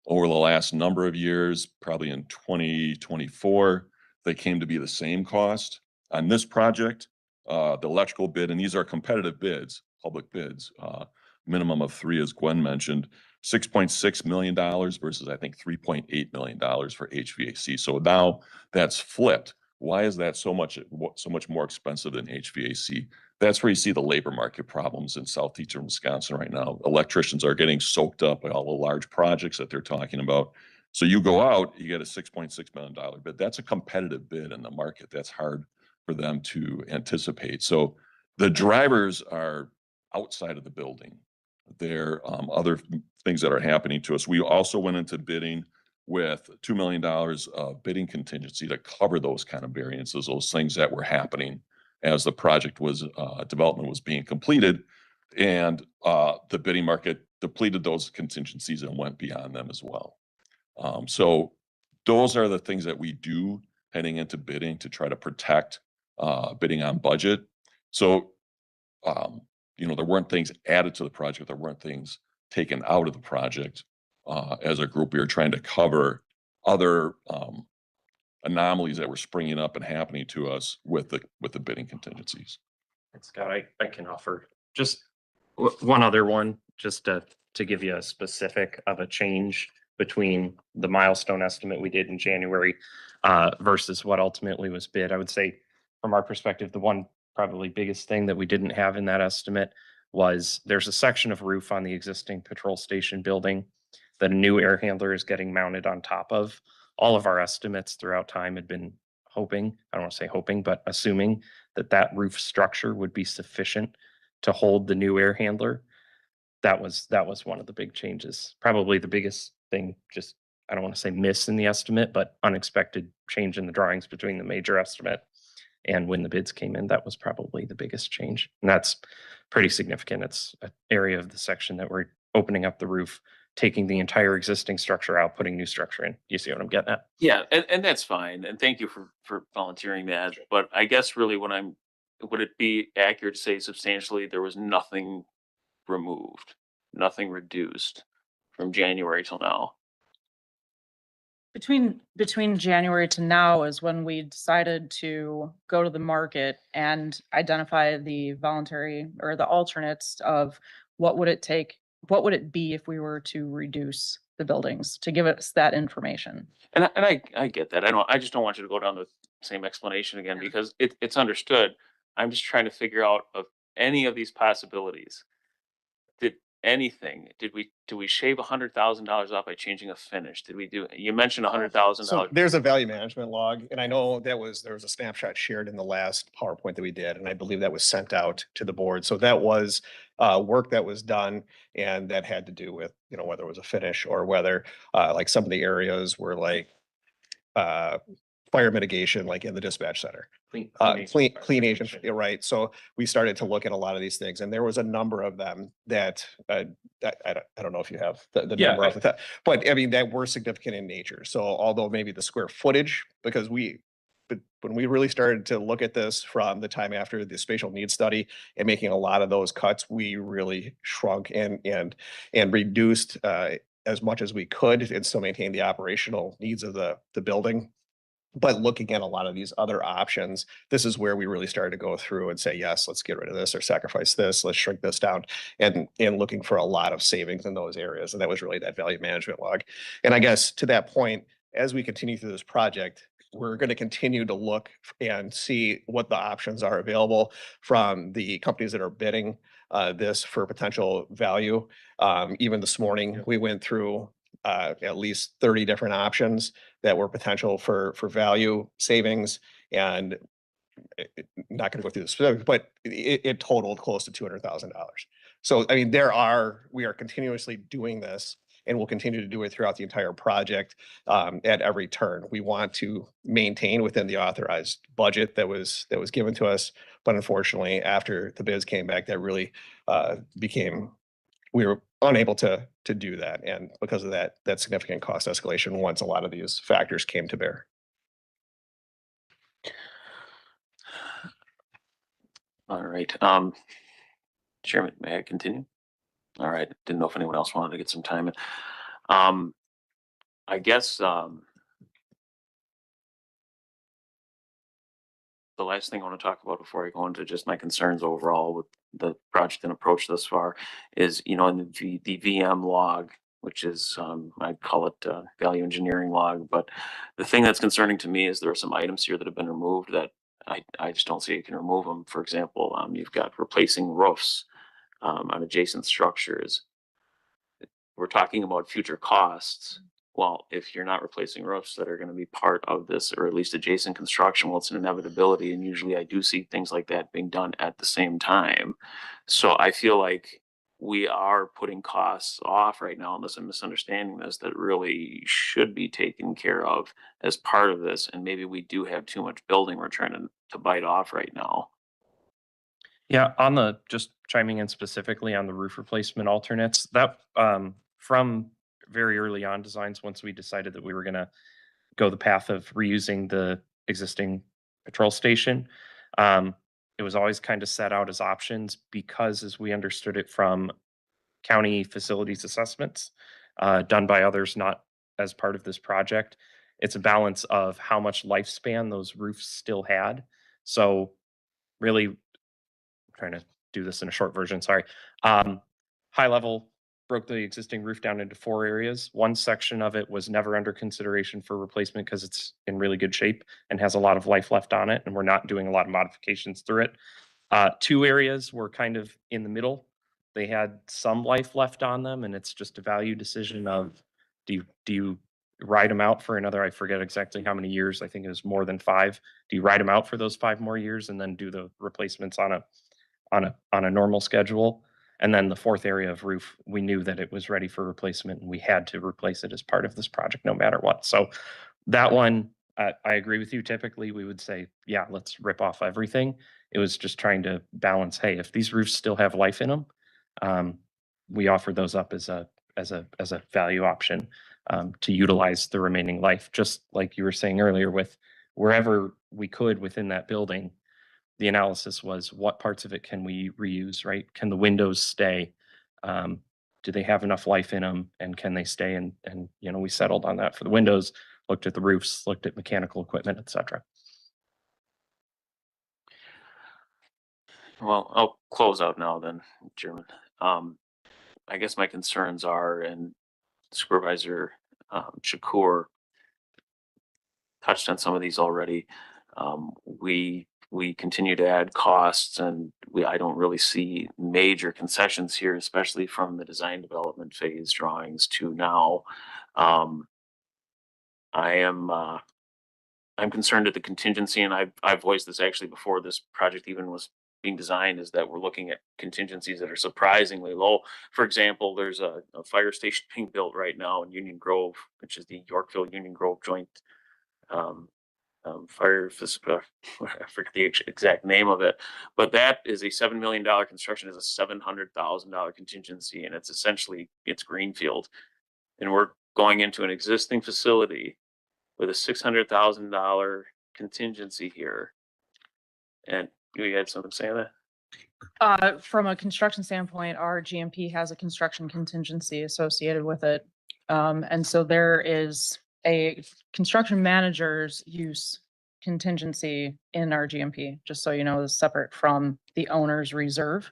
Over the last number of years, probably in 2024, they came to be the same cost. On this project, the electrical bid, and these are competitive bids, public bids, minimum of 3, as Gwen mentioned, $6.6 million versus I think $3.8 million for HVAC. So now that's flipped. Why is that so much more expensive than HVAC? That's where you see the labor market problems in southeastern Wisconsin right now. Electricians are getting soaked up by all the large projects that they're talking about. So you go out, you get a $6.6 million bid. That's a competitive bid in the market. That's hard for them to anticipate. So the drivers are outside of the building. There are other things that are happening to us. We also went into bidding with $2 million of bidding contingency to cover those kind of variances, those things that were happening as the project was, development was being completed. And the bidding market depleted those contingencies and went beyond them as well. So those are the things that we do heading into bidding to try to protect bidding on budget. So, you know, there weren't things added to the project. There weren't things taken out of the project. As a group, we were trying to cover other anomalies that were springing up and happening to us with the bidding contingencies. Scott, I can offer just one other one, just to give you a specific of a change between the milestone estimate we did in January versus what ultimately was bid. I would say from our perspective, the one probably biggest thing that we didn't have in that estimate was there's a section of roof on the existing patrol station building that a new air handler is getting mounted on top of. All of our estimates throughout time had been hoping, I don't want to say hoping, but assuming that that roof structure would be sufficient to hold the new air handler. That was one of the big changes. Probably the biggest thing, just, I don't want to say miss in the estimate, but unexpected change in the drawings between the major estimate and when the bids came in. That was probably the biggest change. And that's pretty significant. It's an area of the section that we're opening up the roof, taking the entire existing structure out, putting new structure in. You see what I'm getting at? Yeah, and that's fine. And thank you for volunteering that. But I guess really would it be accurate to say substantially there was nothing removed, nothing reduced from January till now? Between January to now is when we decided to go to the market and identify the voluntary or the alternates of what would it take, what would it be if we were to reduce the buildings, to give us that information. And I get that. I just don't want you to go down the same explanation again because it's understood. I'm just trying to figure out of any of these possibilities. Did we shave $100,000 off by changing a finish? Did we do, you mentioned So $100,000. there's a value management log, and I know there was a snapshot shared in the last PowerPoint that we did, and I believe that was sent out to the board. So that was work that was done, and that had to do with, you know, whether it was a finish or whether like some of the areas were like fire mitigation, like in the dispatch center. Clean agent, you're right. So we started to look at a lot of these things, and there was a number of them that I don't know if you have the number off the top, but I mean, that were significant in nature. So although maybe the square footage, because but when we really started to look at this from the time after the spatial needs study and making a lot of those cuts, we really shrunk and reduced as much as we could and still maintain the operational needs of the building. But looking at a lot of these other options, this is where we really started to go through and say, yes, let's get rid of this or sacrifice this, let's shrink this down, and looking for a lot of savings in those areas. And that was really that value management log. And I guess to that point, as we continue through this project, we're going to continue to look and see what the options are available from the companies that are bidding this for potential value. Even this morning, we went through at least 30 different options that were potential for value savings, and not going to go through the specifics, but it totaled close to $200,000. So, I mean, we are continuously doing this, and we'll continue to do it throughout the entire project at every turn. We want to maintain within the authorized budget that was given to us, but unfortunately, after the bids came back, that really we were unable to do that. And because of that significant cost escalation, once a lot of these factors came to bear. All right. Chairman, may I continue? All right. Didn't know if anyone else wanted to get some time in. I guess the last thing I want to talk about before I go into just my concerns overall with the project and approach thus far is, you know, in the VM log, which is, I'd call it value engineering log. But the thing that's concerning to me is there are some items here that have been removed that I just don't see you can remove them. For example, you've got replacing roofs on adjacent structures. We're talking about future costs. well, if you're not replacing roofs that are going to be part of this, or at least adjacent construction, well, it's an inevitability. And usually I do see things like that being done at the same time. So I feel like we are putting costs off right now, unless I'm misunderstanding this, that really should be taken care of as part of this. And maybe we do have too much building we're trying to bite off right now. Yeah, on the, just chiming in specifically on the roof replacement alternates, that, from very early on designs, once we decided that we were gonna go the path of reusing the existing patrol station, it was always kind of set out as options because as we understood it from county facilities assessments, done by others, not as part of this project, it's a balance of how much lifespan those roofs still had. So really trying to do this in a short version, sorry. High level, broke the existing roof down into 4 areas. One section of it was never under consideration for replacement because it's in really good shape and has a lot of life left on it, and we're not doing a lot of modifications through it. 2 areas were kind of in the middle. They had some life left on them, and it's just a value decision of do you ride them out for another, I forget exactly how many years, I think it was more than 5. Do you ride them out for those 5 more years and then do the replacements on a normal schedule? And then the 4th area of roof, we knew that it was ready for replacement and we had to replace it as part of this project no matter what. So that one, I agree with you. Typically, we would say, yeah, let's rip off everything. It was just trying to balance, hey, if these roofs still have life in them, we offer those up as a value option to utilize the remaining life, just like you were saying earlier, with wherever we could within that building. The analysis was what parts of it can we reuse, right? Can the windows stay? Do they have enough life in them, and can they stay? And we settled on that for the windows, looked at the roofs, looked at mechanical equipment, etc. Well, I'll close out now then, Chairman. I guess my concerns are, and Supervisor Shakur touched on some of these already. We continue to add costs, and I don't really see major concessions here, especially from the design development phase drawings to now. I'm concerned at the contingency, and I've voiced this actually before this project even was being designed, is that we're looking at contingencies that are surprisingly low. For example, there's a fire station being built right now in Union Grove, which is the Yorkville Union Grove Joint Fire. I forget the exact name of it, but that is a $7 million construction, is a $700,000 contingency, and it's greenfield, and we're going into an existing facility with a $600,000 contingency here. And you had something to say on that? From a construction standpoint, our GMP has a construction contingency associated with it. And so there is a construction manager's use contingency in our GMP, just so you know, is separate from the owner's reserve.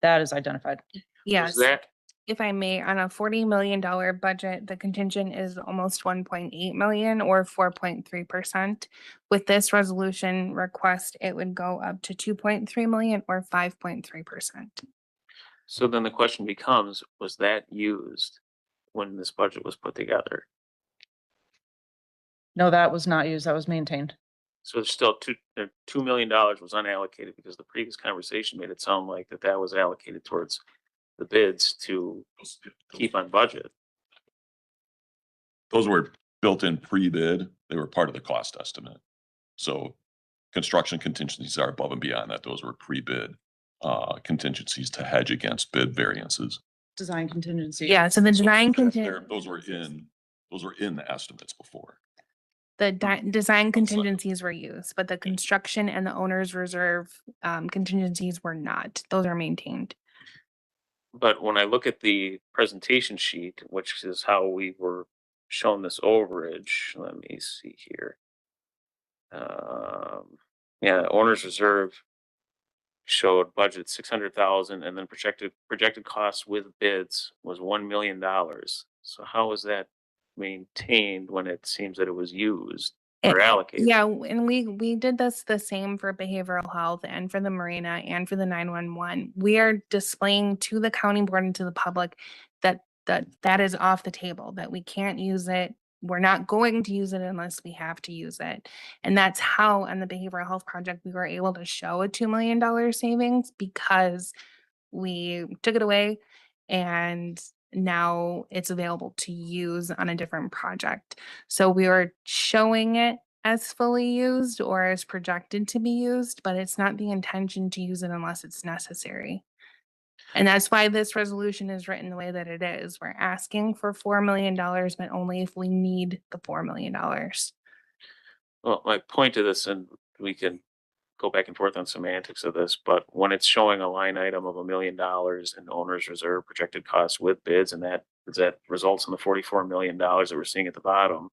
That is identified. Yes. Was that If I may, on a $40 million budget, the contingent is almost 1.8 million or 4.3%. With this resolution request, it would go up to 2.3 million or 5.3%. so? Then the question becomes: was that used when this budget was put together? No, that was not used. That was maintained. So there's still $2 million was unallocated, because the previous conversation made it sound like that was allocated towards the bids to keep on budget. Those were built in pre-bid. They were part of the cost estimate. So construction contingencies are above and beyond that. Those were pre-bid contingencies to hedge against bid variances. Design contingency. Yeah, so the design Those were in the estimates before. design contingencies were used, but the construction and the owner's reserve contingencies were not. Those are maintained. But when I look at the presentation sheet, which is how we were shown this overage, let me see here. Yeah, owner's reserve showed budget 600,000, and then projected costs with bids was $1 million. So how is that maintained when it seems that it was used or allocated? Yeah, and we did this the same for behavioral health and for the marina and for the 911. We are displaying to the county board and to the public that that is off the table, that we can't use it. We're not going to use it unless we have to use it. And that's how on the behavioral health project, we were able to show a $2 million savings because we took it away and now it's available to use on a different project. So we are showing it as fully used or as projected to be used, but it's not the intention to use it unless it's necessary. And that's why this resolution is written the way that it is. We're asking for $4 million, but only if we need the $4 million. Well, my point to this, and we can go back and forth on semantics of this, but when it's showing a line item of $1 million in owner's reserve projected costs with bids, and that results in the $44 million that we're seeing at the bottom.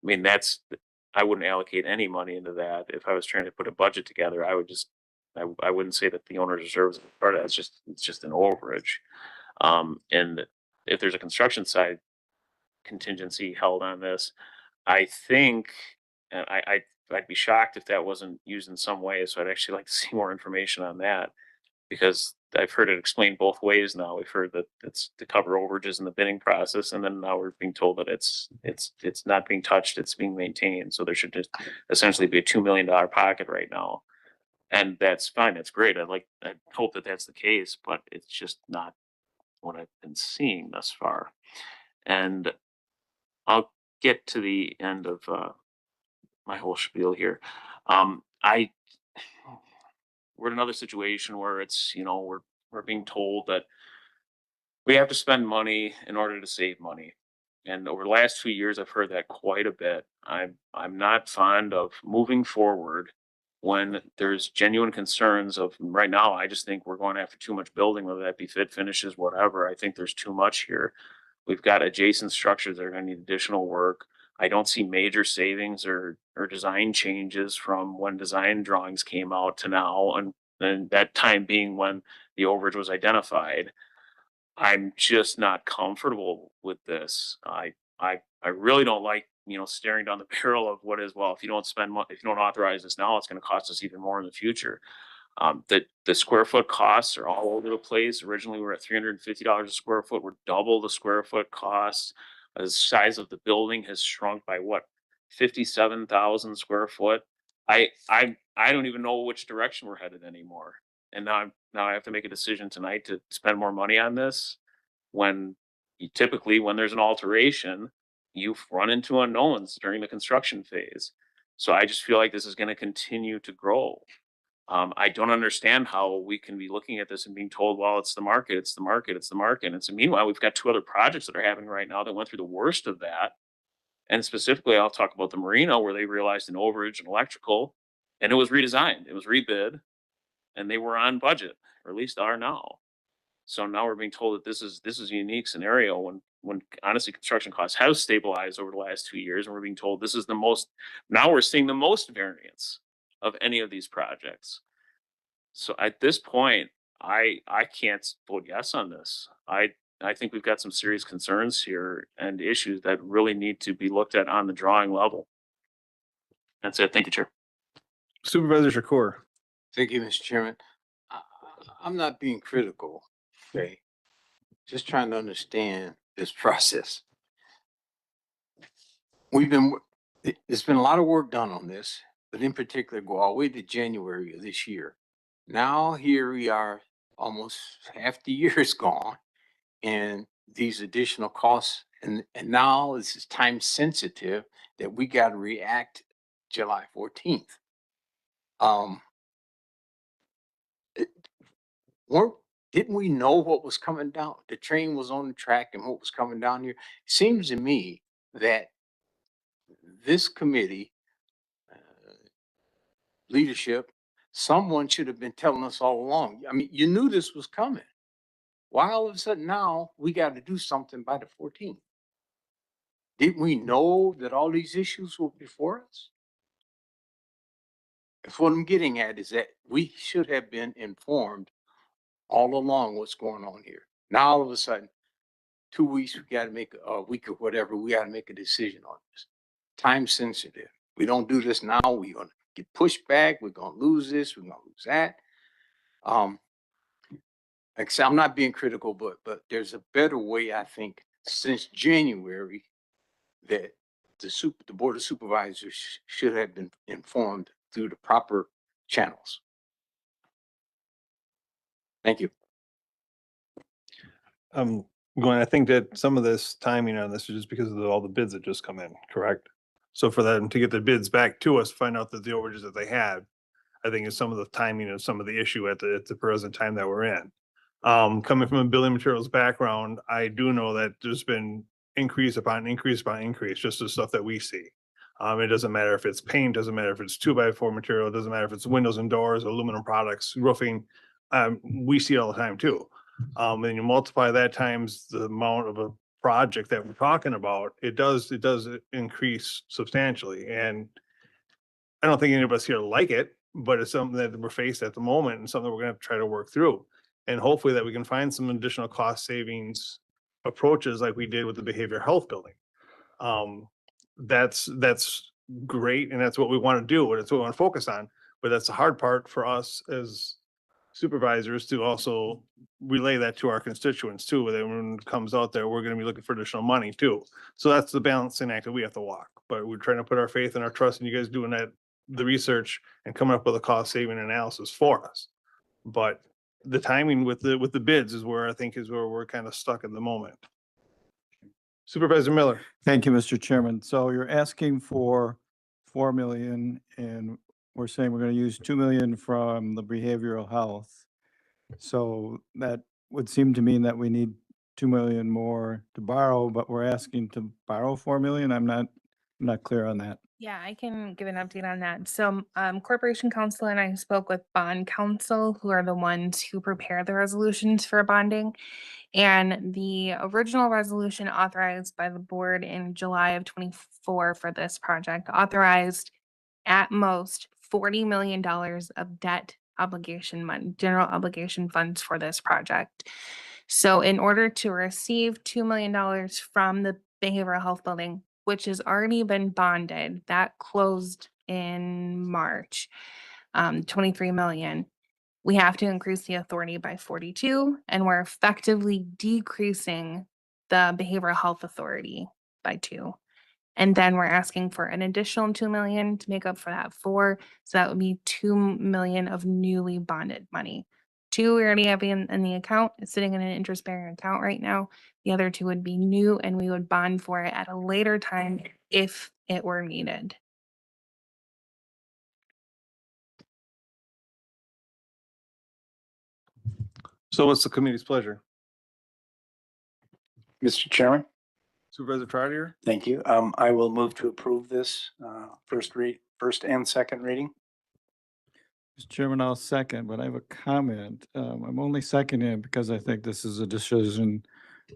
I mean, I wouldn't allocate any money into that. If I was trying to put a budget together, I wouldn't say that the owner's reserve is part of that. It's just an overage. And if there's a construction side contingency held on this, I think, and I'd be shocked if that wasn't used in some way. So I'd actually like to see more information on that, because I've heard it explained both ways now. We've heard that it's to cover overages in the bidding process, and then now we're being told that it's not being touched, it's being maintained. So there should just essentially be a $2 million pocket right now. And that's fine, that's great. I hope that that's the case, but it's just not what I've been seeing thus far. And I'll get to the end of my whole spiel here. I We're in another situation where it's, we're being told that we have to spend money in order to save money. And over the last 2 years, I've heard that quite a bit. I'm not fond of moving forward when there's genuine concerns of right now. I just think we're going after too much building, whether that be fit finishes, whatever. I think there's too much here. We've got adjacent structures that are going to need additional work. I don't see major savings or design changes from when design drawings came out to now, and that time being when the overage was identified. I'm just not comfortable with this. I really don't like, staring down the barrel of what is, well, if you don't if you don't authorize this now, it's going to cost us even more in the future. The square foot costs are all over the place. Originally, we were at $350 a square foot. We're double the square foot costs. The size of the building has shrunk by what, 57,000 square foot. I don't even know which direction we're headed anymore. And now I have to make a decision tonight to spend more money on this, when typically when there's an alteration, you run into unknowns during the construction phase. So I just feel like this is going to continue to grow. I don't understand how we can be looking at this and being told, well, it's the market, it's the market, it's the market. And so meanwhile, we've got 2 other projects that are happening right now that went through the worst of that. And specifically, I'll talk about the marina, where they realized an overage in electrical, and it was redesigned, it was rebid, and they were on budget, or at least are now. So now we're being told that this is a unique scenario when honestly construction costs have stabilized over the last 2 years, and we're being told this is the most. Now we're seeing the most variance of any of these projects. So at this point, I can't vote yes on this. I think we've got some serious concerns here and issues that really need to be looked at on the drawing level. That's it. Thank you, Chair. Supervisor Shakur. Thank you, Mr. Chairman. I- I'm not being critical, okay? Just trying to understand this process. There's been a lot of work done on this, but in particular, go all the way to January of this year. Now here we are, almost half the year is gone, and these additional costs, and now this is time sensitive that we got to react July 14th. it- weren't Didn't we know what was coming down? The train was on the track and what was coming down here. Seems to me that this committee leadership, someone should have been telling us all along. I mean, you knew this was coming. Why all of a sudden now we got to do something by the 14th? Didn't we know that all these issues were before us? That's what I'm getting at, is that we should have been informed all along what's going on here. Now all of a sudden, 2 weeks, we got to make a week or whatever, we got to make a decision on this. Time sensitive. We don't do this now, we're going to get pushed back. We're going to lose this. We're going to lose that. like I said, I'm not being critical, but there's a better way, I think, since January that the Board of Supervisors should have been informed through the proper channels. Thank you. Glenn, I think that some of this timing on this is just because of all the bids that just come in, correct? So for them to get the bids back to us, find out that the overages that they had, I think is some of the timing of some of the issue at the present time that we're in. Coming from a building materials background, I do know that there's been increase upon increase upon increase, just the stuff that we see. It doesn't matter if it's paint, doesn't matter if it's 2x4 material, it doesn't matter if it's windows and doors, aluminum products, roofing. We see it all the time too. And you multiply that times the amount of a project that we're talking about, it does increase substantially. And I don't think any of us here like it, but it's something that we're faced at the moment and something we're gonna have to try to work through. And hopefully that we can find some additional cost savings approaches like we did with the behavioral health building. That's great, and that's what we want to do, and it's what we want to focus on. But that's the hard part for us as supervisors to also relay that to our constituents too. That when it comes out there, we're going to be looking for additional money too. So that's the balancing act that we have to walk. But we're trying to put our faith and our trust in you guys doing the research and coming up with a cost saving analysis for us. But the timing with the bids is where I think is where we're kind of stuck at the moment. Supervisor Miller. Thank you, Mr. Chairman. So you're asking for 4 million and we're saying we're going to use 2 million from the behavioral health. So that would seem to mean that we need 2 million more to borrow, but we're asking to borrow 4 million. I'm not clear on that. Yeah, I can give an update on that. So, Corporation Counsel and I spoke with bond counsel, who are the ones who prepare the resolutions for bonding. And the original resolution authorized by the board in July of 24 for this project authorized at most $40 million of debt obligation money, general obligation funds for this project. So in order to receive $2 million from the behavioral health building, which has already been bonded, that closed in March, 23 million. We have to increase the authority by 42, and we're effectively decreasing the behavioral health authority by 2. And then we're asking for an additional 2 million to make up for that 4. So that would be 2 million of newly bonded money. 2 we already have in the account. It's sitting in an interest-bearing account right now. The other 2 would be new, and we would bond for it at a later time if it were needed. So what's the committee's pleasure? Mr. Chairman, Supervisor Trotter? thank you. I will move to approve this first and second reading. Mr. Chairman, I'll second, but I have a comment. I'm only seconding it because I think this is a decision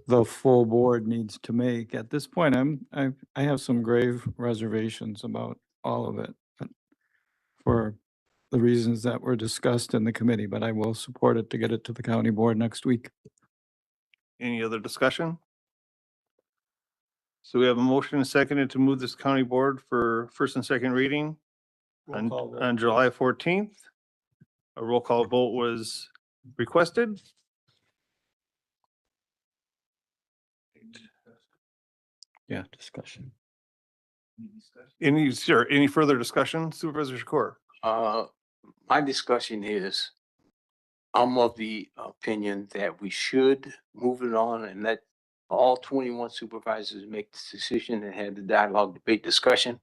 the full board needs to make. At this point, I have some grave reservations about all of it, but for the reasons that were discussed in the committee, but I will support it to get it to the county board next week. Any other discussion? So we have a motion and seconded to move this county board for first and second reading on July 14th. A roll call vote was requested. Yeah, discussion. Any further discussion? Supervisor Shakur? My discussion is, I'm of the opinion that we should move it on and let all 21 supervisors make this decision and have the dialogue, debate, discussion.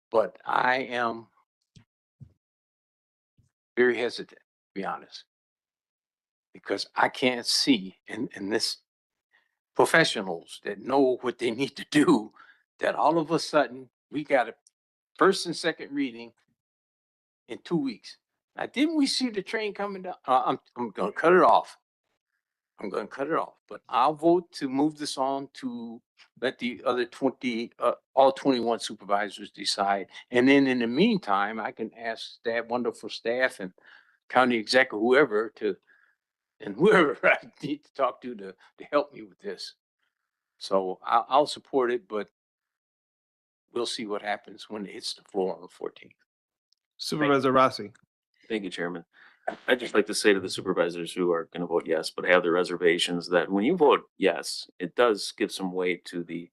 But I am very hesitant, to be honest, because I can't see in this professionals that know what they need to do, that all of a sudden we got a first and second reading in 2 weeks. Now, didn't we see the train coming down? I'm gonna cut it off. I'm gonna cut it off, but I'll vote to move this on to let the other 20, all 21 supervisors decide. And then in the meantime, I can ask that wonderful staff and county executive, whoever and whoever I need to talk to help me with this. So I'll support it, but we'll see what happens when it hits the floor on the 14th. Supervisor Rossi? Thank you, Chairman. I'd just like to say to the supervisors who are going to vote yes, but have their reservations, that when you vote yes, it does give some weight to the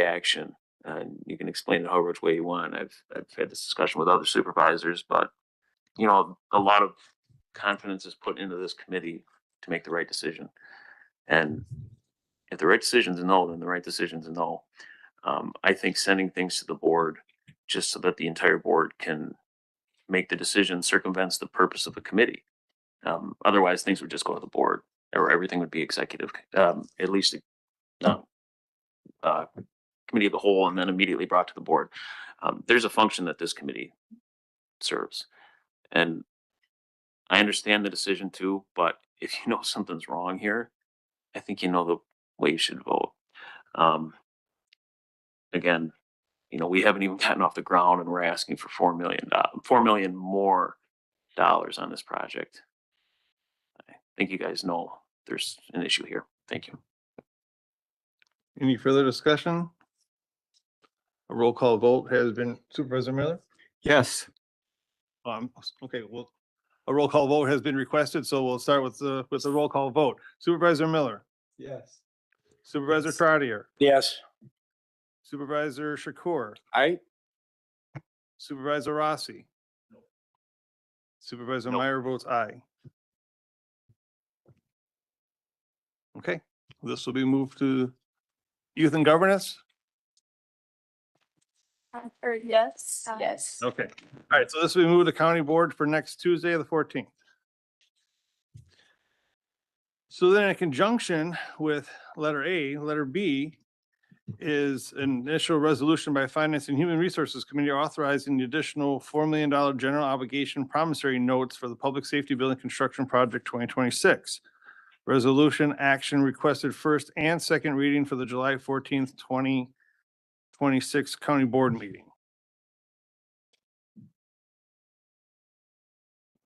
action. And you can explain it however which way you want. I've had this discussion with other supervisors, but you know, a lot of confidence is put into this committee to make the right decision. And if the right decision's a no, then the right decision's a no. I think sending things to the board just so that the entire board can make the decision circumvents the purpose of the committee. Otherwise, things would just go to the board, or everything would be executive, at least uh, uh, committee of the whole, and then immediately brought to the board. There's a function that this committee serves, and I understand the decision too. But if you know something's wrong here, I think you know the way you should vote. Um, Again, you know, we haven't even gotten off the ground, and we're asking for $4 million more dollars on this project. I think you guys know there's an issue here. Thank you. Any further discussion? A roll call vote has been Supervisor Miller? Yes. Okay, well, a roll call vote has been requested, so we'll start with the roll call vote. Supervisor Miller, Yes. Supervisor Trotter, Yes. Supervisor Shakur, I, Supervisor Rossi. Supervisor Meyer votes aye. Okay, this will be moved to Youth and Governance. Or yes. Yes. Okay, all right, so this will be moved to County Board for next Tuesday, the 14th. So then in conjunction with letter A, letter B is an initial resolution by Finance and Human Resources Committee authorizing the additional $4 million general obligation promissory notes for the Public Safety Building Construction Project 2026. Resolution action requested first and second reading for the July 14th, 2026 County Board meeting.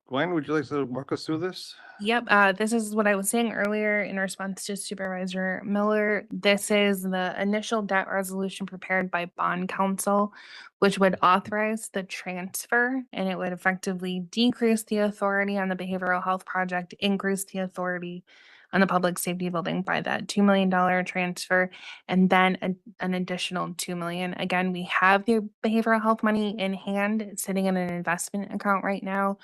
Gwen, would you like to walk us through this? Yep, this is what I was saying earlier in response to Supervisor Miller. This is the initial debt resolution prepared by bond counsel, which would authorize the transfer, and it would effectively decrease the authority on the behavioral health project, increase the authority on the public safety building by that $2 million transfer, and then an additional $2 million. Again, we have the behavioral health money in hand. It's sitting in an investment account right now,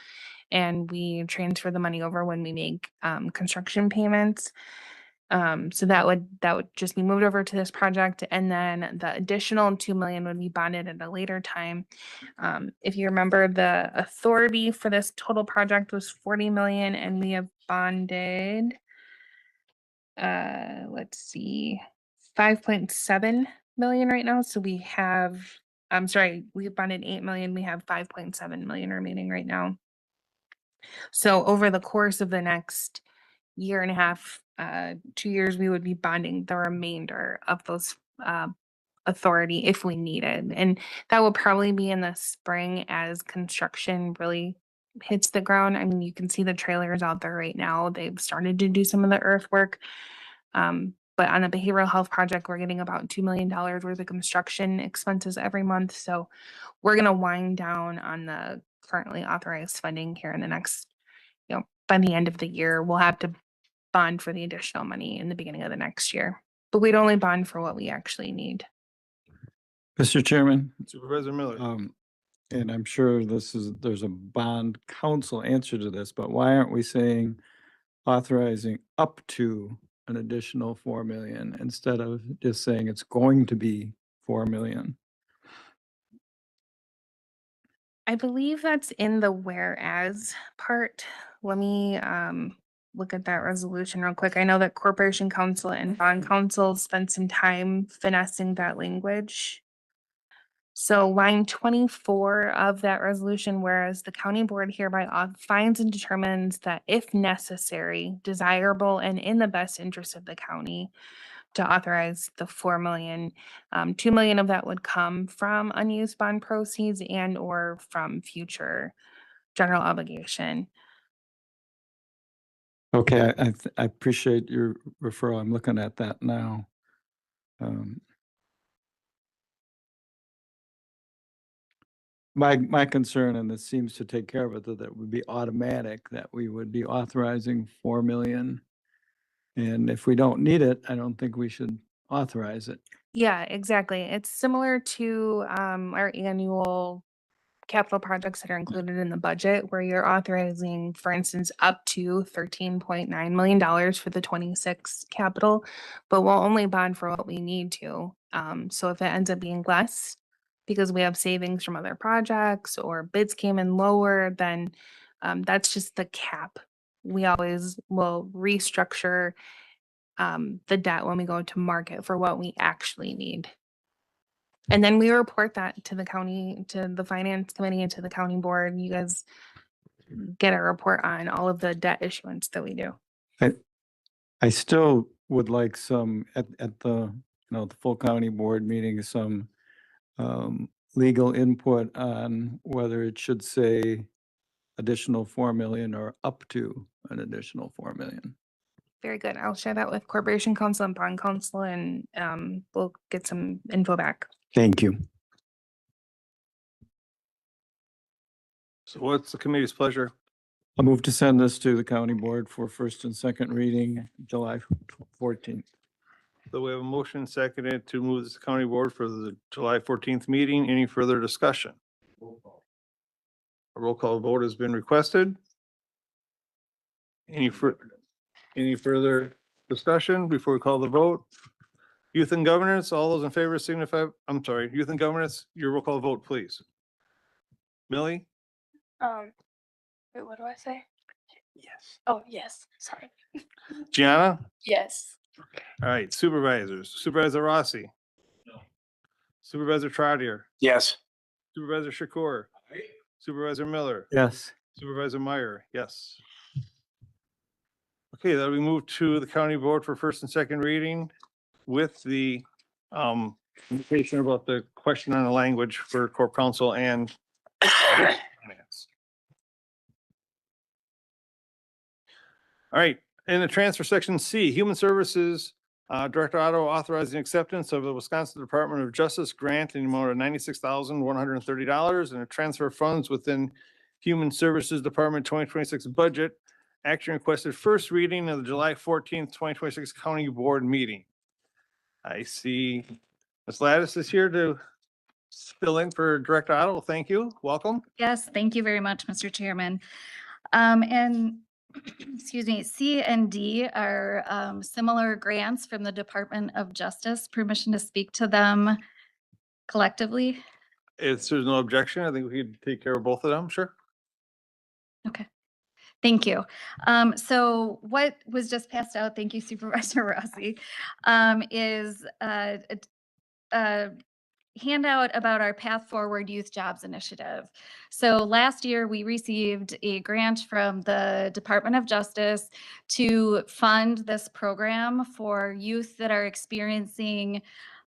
and we transfer the money over when we make construction payments. So that would just be moved over to this project, and then the additional $2 million would be bonded at a later time. If you remember, the authority for this total project was 40 million, and we have bonded, let's see, 5.7 million right now. So we have, I'm sorry, we bonded 8 million. We have 5.7 million remaining right now. So over the course of the next year and a half, 2 years, we would be bonding the remainder of those authority if we needed. And that will probably be in the spring as construction really hits the ground. I mean, you can see the trailers out there right now. They've started to do some of the earthwork. But on the behavioral health project, we're getting about $2 million worth of construction expenses every month. So we're going to wind down on the currently authorized funding here in the next, by the end of the year. We'll have to bond for the additional money in the beginning of the next year, but we'd only bond for what we actually need. Mr. Chairman, Supervisor Miller. and I'm sure there's a bond council answer to this, but why aren't we saying authorizing up to an additional 4 million instead of just saying it's going to be 4 million? I believe that's in the whereas part. Let me look at that resolution real quick. I know that Corporation Counsel and Bond Counsel spent some time finessing that language. So line 24 of that resolution, whereas the county board hereby finds and determines that if necessary, desirable, and in the best interest of the county, to authorize the 4 million. 2 million of that would come from unused bond proceeds and or from future general obligation. Okay, I appreciate your referral. I'm looking at that now. My concern, and this seems to take care of it, that would be automatic, that we would be authorizing 4 million. And if we don't need it, I don't think we should authorize it. Yeah, exactly. It's similar to our annual capital projects that are included in the budget, where you're authorizing, for instance, up to $13.9 million for the 26 capital, but we'll only bond for what we need to. So if it ends up being less because we have savings from other projects or bids came in lower, then that's just the cap. We always will restructure the debt when we go to market for what we actually need. And then we report that to the county, to the finance committee and to the county board. You guys get a report on all of the debt issuance that we do. I still would like some, at the, the full county board meeting, some legal input on whether it should say additional 4 million or up to an additional 4 million. Very good. I'll share that with Corporation Council and Bond Council, and we'll get some info back. Thank you. So what's the committee's pleasure? I'll move to send this to the county board for first and second reading, July 14th. So we have a motion seconded to move this to county board for the July 14th meeting. Any further discussion? A roll call vote has been requested. Any further discussion before we call the vote? Youth and governance, all those in favor signify, youth and governance, your roll call vote, please. Millie? Wait, what do I say? Yes. Oh, yes, sorry. Gianna? Yes. All right, supervisors. Supervisor Rossi? No. Supervisor Trotter? Yes. Supervisor Shakur? Supervisor Miller? Yes. Supervisor Meyer? Yes. Okay, then we move to the county board for first and second reading with the indication about the question on the language for corp counsel and finance. All right, in the transfer section C, Human Services, Director Otto authorizing acceptance of the Wisconsin Department of Justice grant in the amount of $96,130 and a transfer of funds within Human Services Department 2026 budget. Action requested first reading of the July 14th, 2026 County Board meeting. I see Ms. Lattis is here to fill in for Director Otto. Thank you. Welcome. Yes, thank you very much, Mr. Chairman. And excuse me, C and D are similar grants from the Department of Justice. Permission to speak to them collectively? If there's no objection, I think we could take care of both of them. Sure. Okay. Thank you. So what was just passed out, thank you Supervisor Rossi, is a handout about our Path Forward Youth Jobs Initiative. So last year we received a grant from the Department of Justice to fund this program for youth that are experiencing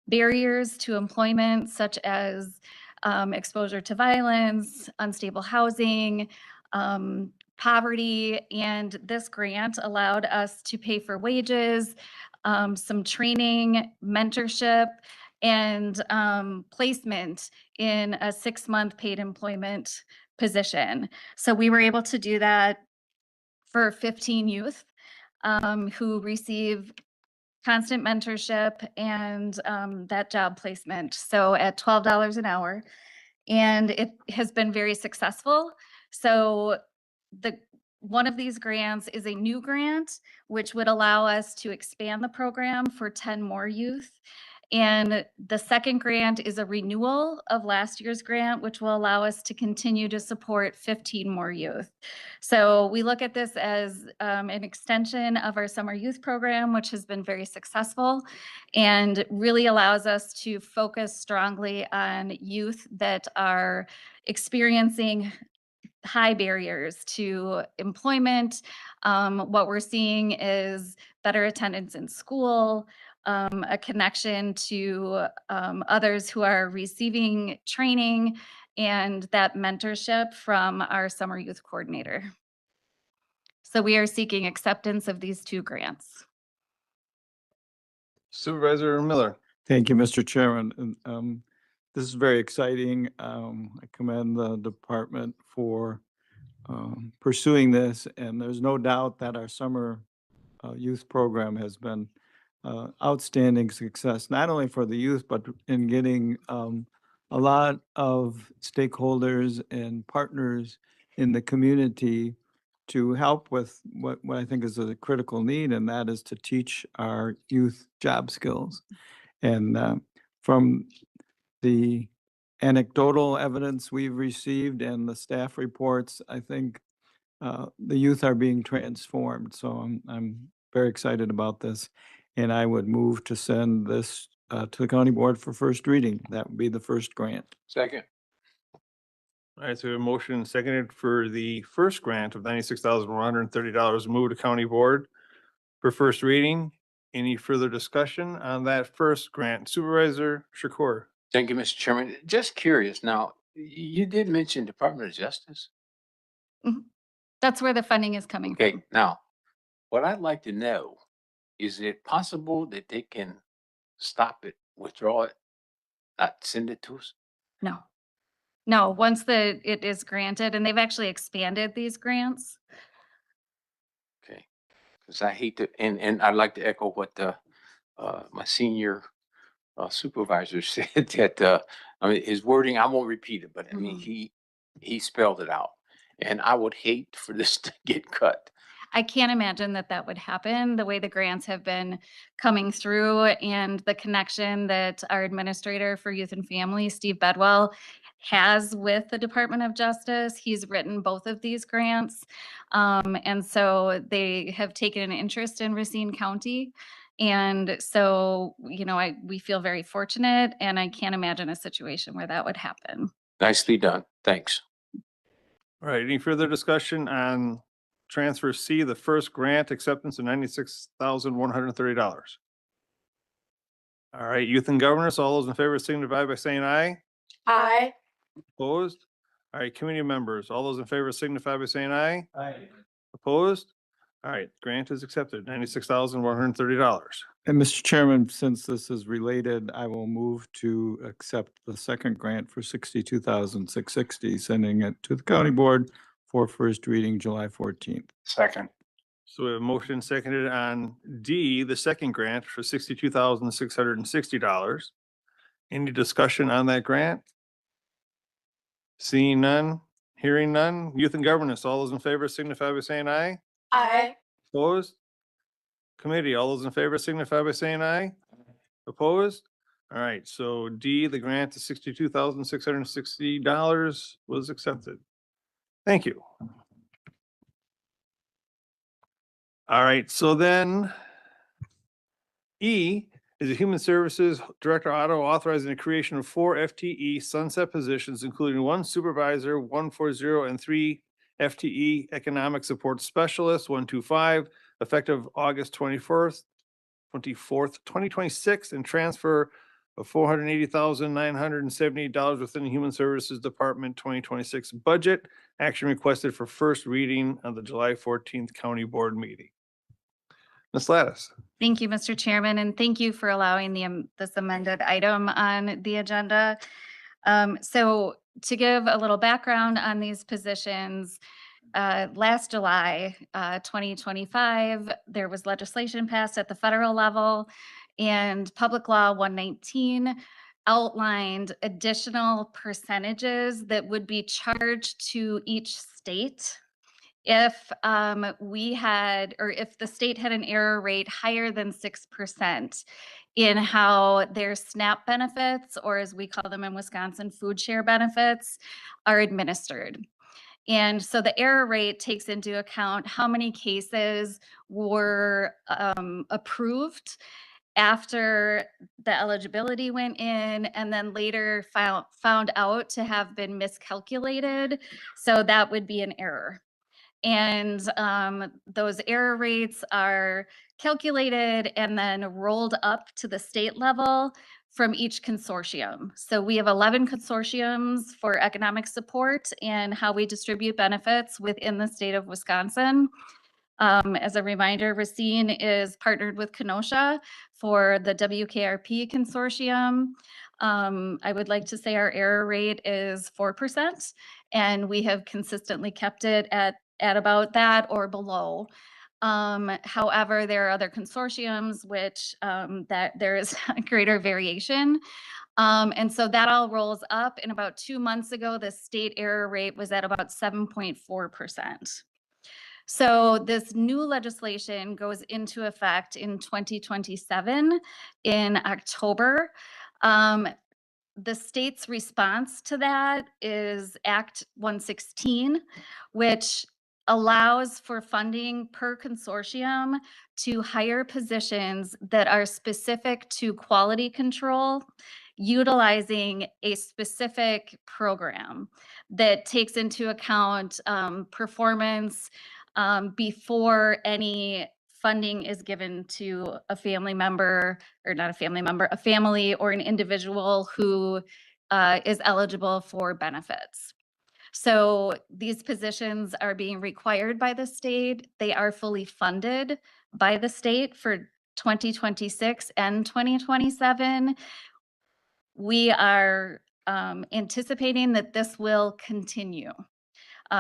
barriers to employment, such as exposure to violence, unstable housing, poverty. And this grant allowed us to pay for wages, some training, mentorship, and placement in a 6-month paid employment position. So we were able to do that for 15 youth who receive constant mentorship and that job placement. So at $12 an hour, and it has been very successful. So one of these grants is a new grant, which would allow us to expand the program for 10 more youth. And the second grant is a renewal of last year's grant, which will allow us to continue to support 15 more youth. So we look at this as an extension of our summer youth program, which has been very successful and really allows us to focus strongly on youth that are experiencing high barriers to employment. What we're seeing is better attendance in school, a connection to others who are receiving training, and that mentorship from our summer youth coordinator. So we are seeking acceptance of these two grants. Supervisor Miller. Thank you, Mr. Chairman. And, This is very exciting. I commend the department for pursuing this, and there's no doubt that our summer youth program has been outstanding success, not only for the youth, but in getting a lot of stakeholders and partners in the community to help with what I think is a critical need, and that is to teach our youth job skills. And from the anecdotal evidence we've received and the staff reports, I think the youth are being transformed. So I'm very excited about this. And I would move to send this to the county board for first reading. That would be the first grant. Second. All right, so we have a motion seconded for the first grant of $96,130 move to county board for first reading. Any further discussion on that first grant? Supervisor Shakur. Thank you, Mr. Chairman. Just curious, now, you did mention Department of Justice. That's where the funding is coming Okay, from. now, what I'd like to know, is it possible that they can stop it, withdraw it, not send it to us? No. No, once it is granted, and they've actually expanded these grants. Okay, because I hate to, and I'd like to echo what my senior supervisor said that, I mean, his wording, I won't repeat it, but I mean, he spelled it out. And I would hate for this to get cut. I can't imagine that would happen, the way the grants have been coming through and the connection that our administrator for youth and family, Steve Bedwell, has with the Department of Justice. He's written both of these grants. And so they have taken an interest in Racine County. And so, we feel very fortunate, and I can't imagine a situation where that would happen. Nicely done. Thanks. All right, any further discussion on transfer C, the first grant acceptance of $96,130? All right, youth and governance, all those in favor signify by saying aye. Aye. Opposed? All right, committee members, all those in favor signify by saying aye. Aye. Opposed? All right, grant is accepted, $96,130. And Mr. Chairman, since this is related, I will move to accept the second grant for $62,660, sending it to the county board for first reading July 14th. Second. So we have a motion seconded on D, the second grant for $62,660. Any discussion on that grant? Seeing none, hearing none. Youth and governance, all those in favor signify by saying aye. Aye. Opposed? Committee, all those in favor signify by saying aye. Opposed? All right, so D, the grant of $62,660 was accepted. Thank you. All right, so then E is the Human Services Director Otto authorizing the creation of 4 FTE sunset positions, including 1 supervisor, 140, and 3 FTE economic support specialists, 125, effective August 24th, 2026, and transfer of $480,978 within the Human Services Department 2026 budget. Action requested for first reading on the July 14th County Board meeting. Ms. Lattis. Thank you, Mr. Chairman, and thank you for allowing this amended item on the agenda. So to give a little background on these positions, last July 2025, there was legislation passed at the federal level, and Public Law 119 outlined additional percentages that would be charged to each state if if the state had an error rate higher than 6% in how their SNAP benefits, or as we call them in Wisconsin, food share benefits, are administered. And so the error rate takes into account how many cases were approved after the eligibility went in, and then later found out to have been miscalculated. So that would be an error. And those error rates are calculated and then rolled up to the state level from each consortium. So we have 11 consortiums for economic support and how we distribute benefits within the state of Wisconsin. As a reminder, Racine is partnered with Kenosha for the WKRP consortium. I would like to say our error rate is 4%, and we have consistently kept it at about that or below. However, there are other consortiums which that there is greater variation. And so that all rolls up. And about 2 months ago, the state error rate was at about 7.4%. So this new legislation goes into effect in 2027 in October. The state's response to that is Act 116, which allows for funding per consortium to hire positions that are specific to quality control, utilizing a specific program that takes into account performance before any funding is given to a family member, or not a family member, a family or an individual who is eligible for benefits. So these positions are being required by the state. They are fully funded by the state for 2026 and 2027. We are anticipating that this will continue.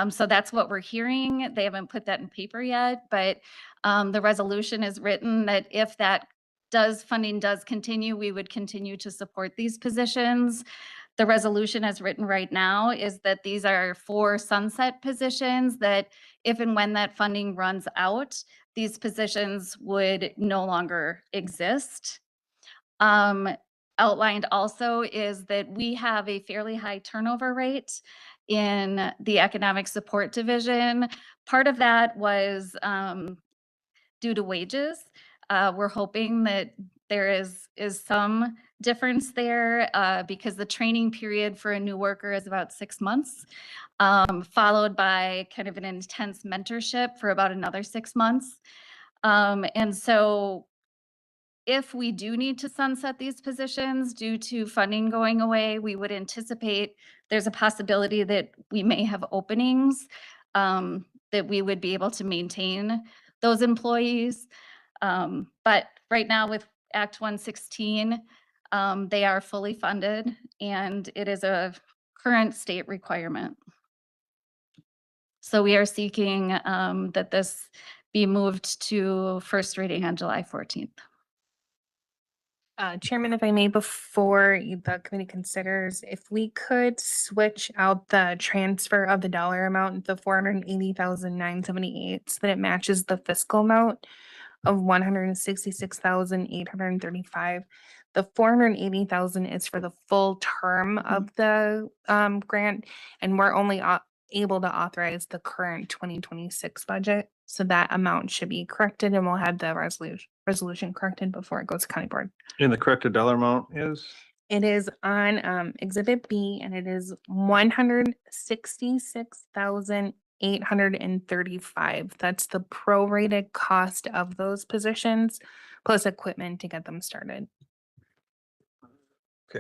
So that's what we're hearing. They haven't put that in paper yet, but the resolution is written that if that funding does continue, we would continue to support these positions. The resolution as written right now is that these are 4 sunset positions that if and when that funding runs out, these positions would no longer exist. Outlined also is that we have a fairly high turnover rate in the economic support division. Part of that was due to wages. We're hoping that there is some difference there because the training period for a new worker is about 6 months, followed by kind of an intense mentorship for about another 6 months. And so if we do need to sunset these positions due to funding going away, we would anticipate there's a possibility that we may have openings, that we would be able to maintain those employees. But right now with Act 116, they are fully funded and it is a current state requirement. So we are seeking that this be moved to first reading on July 14th. Chairman, if I may, before the committee considers, if we could switch out the transfer of the dollar amount, the 480,978, so that it matches the fiscal amount of 166,835. The 480,000 is for the full term of the grant, and we're only able to authorize the current 2026 budget. So that amount should be corrected, and we'll have the resolution corrected before it goes to county board. And the corrected dollar amount is? It is on Exhibit B, and it is 166,835. That's the prorated cost of those positions plus equipment to get them started.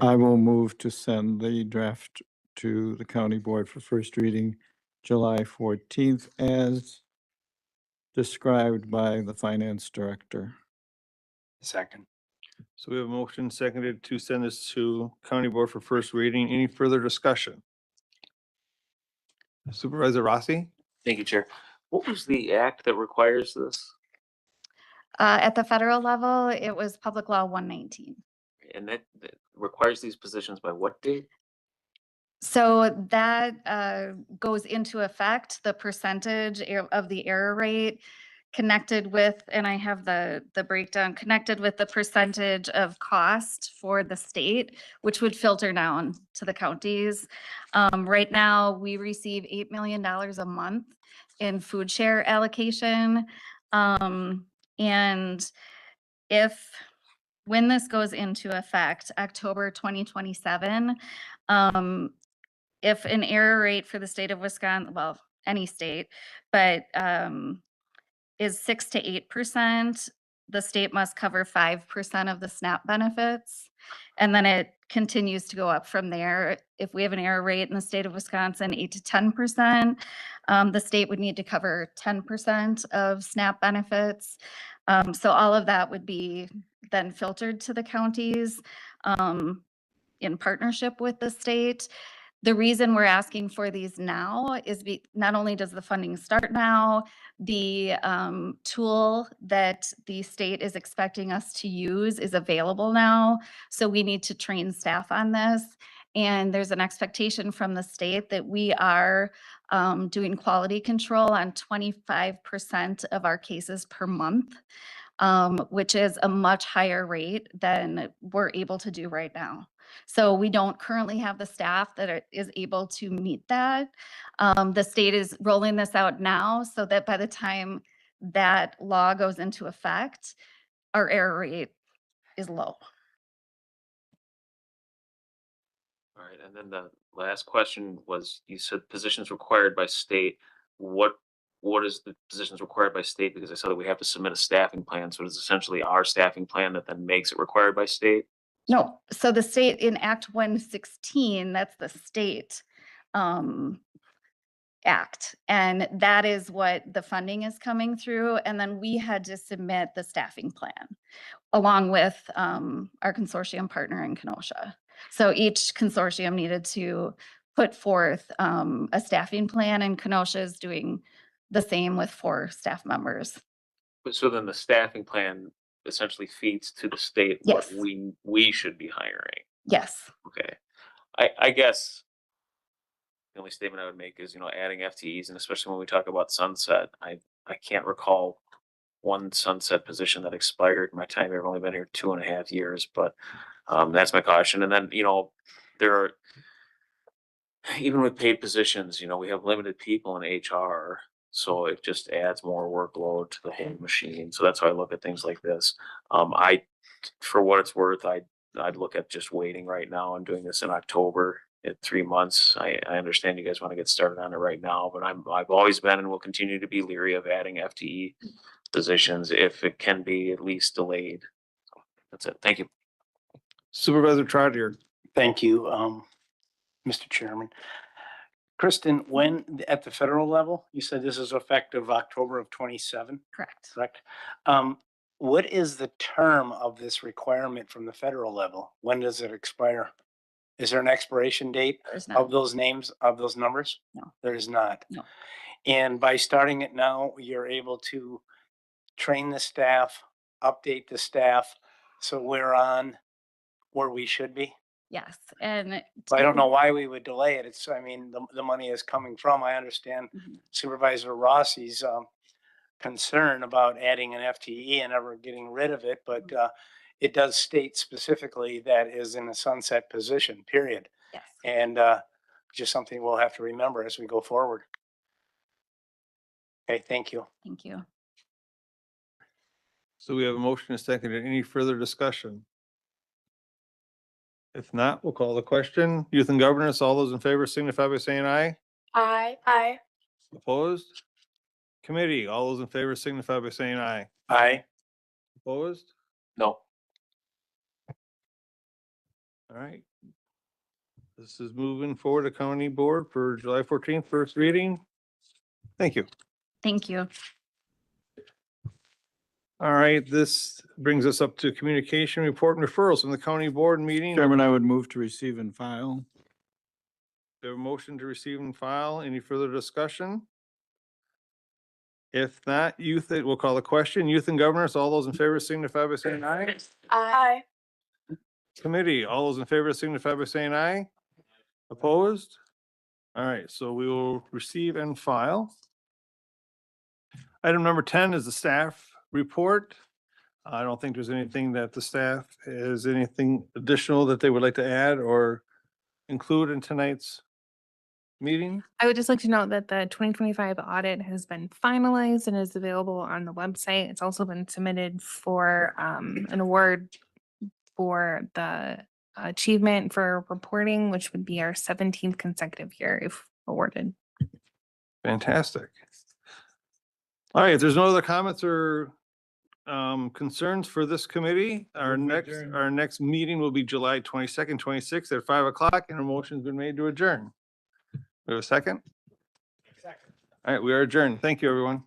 I will move to send the draft to the county board for first reading July 14th as described by the finance director. Second. So we have a motion seconded to send this to county board for first reading. Any further discussion? Supervisor Rossi? Thank you, Chair. What was the act that requires this? At the federal level, it was Public Law 119. And that requires these positions by what date? So that goes into effect, the percentage of the error rate connected with, and I have the breakdown, connected with the percentage of cost for the state, which would filter down to the counties. Right now, we receive $8 million a month in food share allocation. And when this goes into effect, October 2027, if an error rate for the state of Wisconsin, well, any state, but is 6 to 8%, the state must cover 5% of the SNAP benefits. And then it continues to go up from there. If we have an error rate in the state of Wisconsin, 8 to 10%, the state would need to cover 10% of SNAP benefits. So all of that would be then filtered to the counties. in partnership with the state. The reason we're asking for these now is not only does the funding start now, the tool that the state is expecting us to use is available now. So we need to train staff on this. And there's an expectation from the state that we are doing quality control on 25% of our cases per month, which is a much higher rate than we're able to do right now. So we don't currently have the staff that is able to meet that. The state is rolling this out now so that by the time that law goes into effect, our error rate is low. All right, and then the last question was, you said positions required by state. What is the positions required by state? Because I saw that we have to submit a staffing plan, so it's essentially our staffing plan that then makes it required by state? No, so the state in Act 116, that's the state act. And that is what the funding is coming through. And then we had to submit the staffing plan along with our consortium partner in Kenosha. So each consortium needed to put forth a staffing plan, and Kenosha is doing the same with 4 staff members. But so then the staffing plan essentially feeds to the state what Yes. we should be hiring. Yes. Okay. I guess the only statement I would make is, adding FTEs, and especially when we talk about sunset, I can't recall one sunset position that expired in my time. I've only been here 2.5 years, but that's my caution. And then, there are, even with paid positions, we have limited people in HR, so it just adds more workload to the whole machine. So that's how I look at things like this. For what it's worth, I'd look at just waiting right now and doing this in October at 3 months. I understand you guys want to get started on it right now, but I've always been and will continue to be leery of adding FTE positions if it can be at least delayed. So that's it. Thank you. Supervisor Trotter. Thank you, Mr. Chairman. Kristen, when, at the federal level, you said this is effective October of 27, Correct. correct? What is the term of this requirement from the federal level? When does it expire? Is there an expiration date There's not. of those names, of those numbers? No. There is not. No. And by starting it now, you're able to train the staff, update the staff, so we're on where we should be? Yes. And So I don't know why we would delay it. It's, I mean, the money is coming from, I understand Mhm. Supervisor Rossi's concern about adding an FTE and ever getting rid of it, but it does state specifically that is in a sunset position, period. Yes. And just something we'll have to remember as we go forward. Okay, thank you. Thank you. So we have a motion and a second. Any further discussion? If not, we'll call the question. Youth and Governance, all those in favor signify by saying aye. Aye. Aye. Opposed? Committee, all those in favor signify by saying aye. Aye. Opposed? No. All right. This is moving forward to County Board for July 14th, first reading. Thank you. Thank you. All right, this brings us up to communication report and referrals from the County Board meeting. Chairman, I would move to receive and file. There a motion to receive and file. Any further discussion? If not, we'll call the question. Youth and Governors, all those in favor signify by saying aye. Aye. Committee, all those in favor signify by saying aye. Opposed? All right, so we will receive and file. Item number 10 is the staff report. I don't think there's anything that the staff has anything additional that they would like to add or include in tonight's meeting. I would just like to note that the 2025 audit has been finalized and is available on the website. It's also been submitted for an award for the achievement for reporting, which would be our 17th consecutive year if awarded. Fantastic. All right, if there's no other comments or concerns for this committee, our next meeting will be July 22nd, 26th at 5 o'clock, and a motion's been made to adjourn. We have a second? Second. All right, we are adjourned. Thank you, everyone.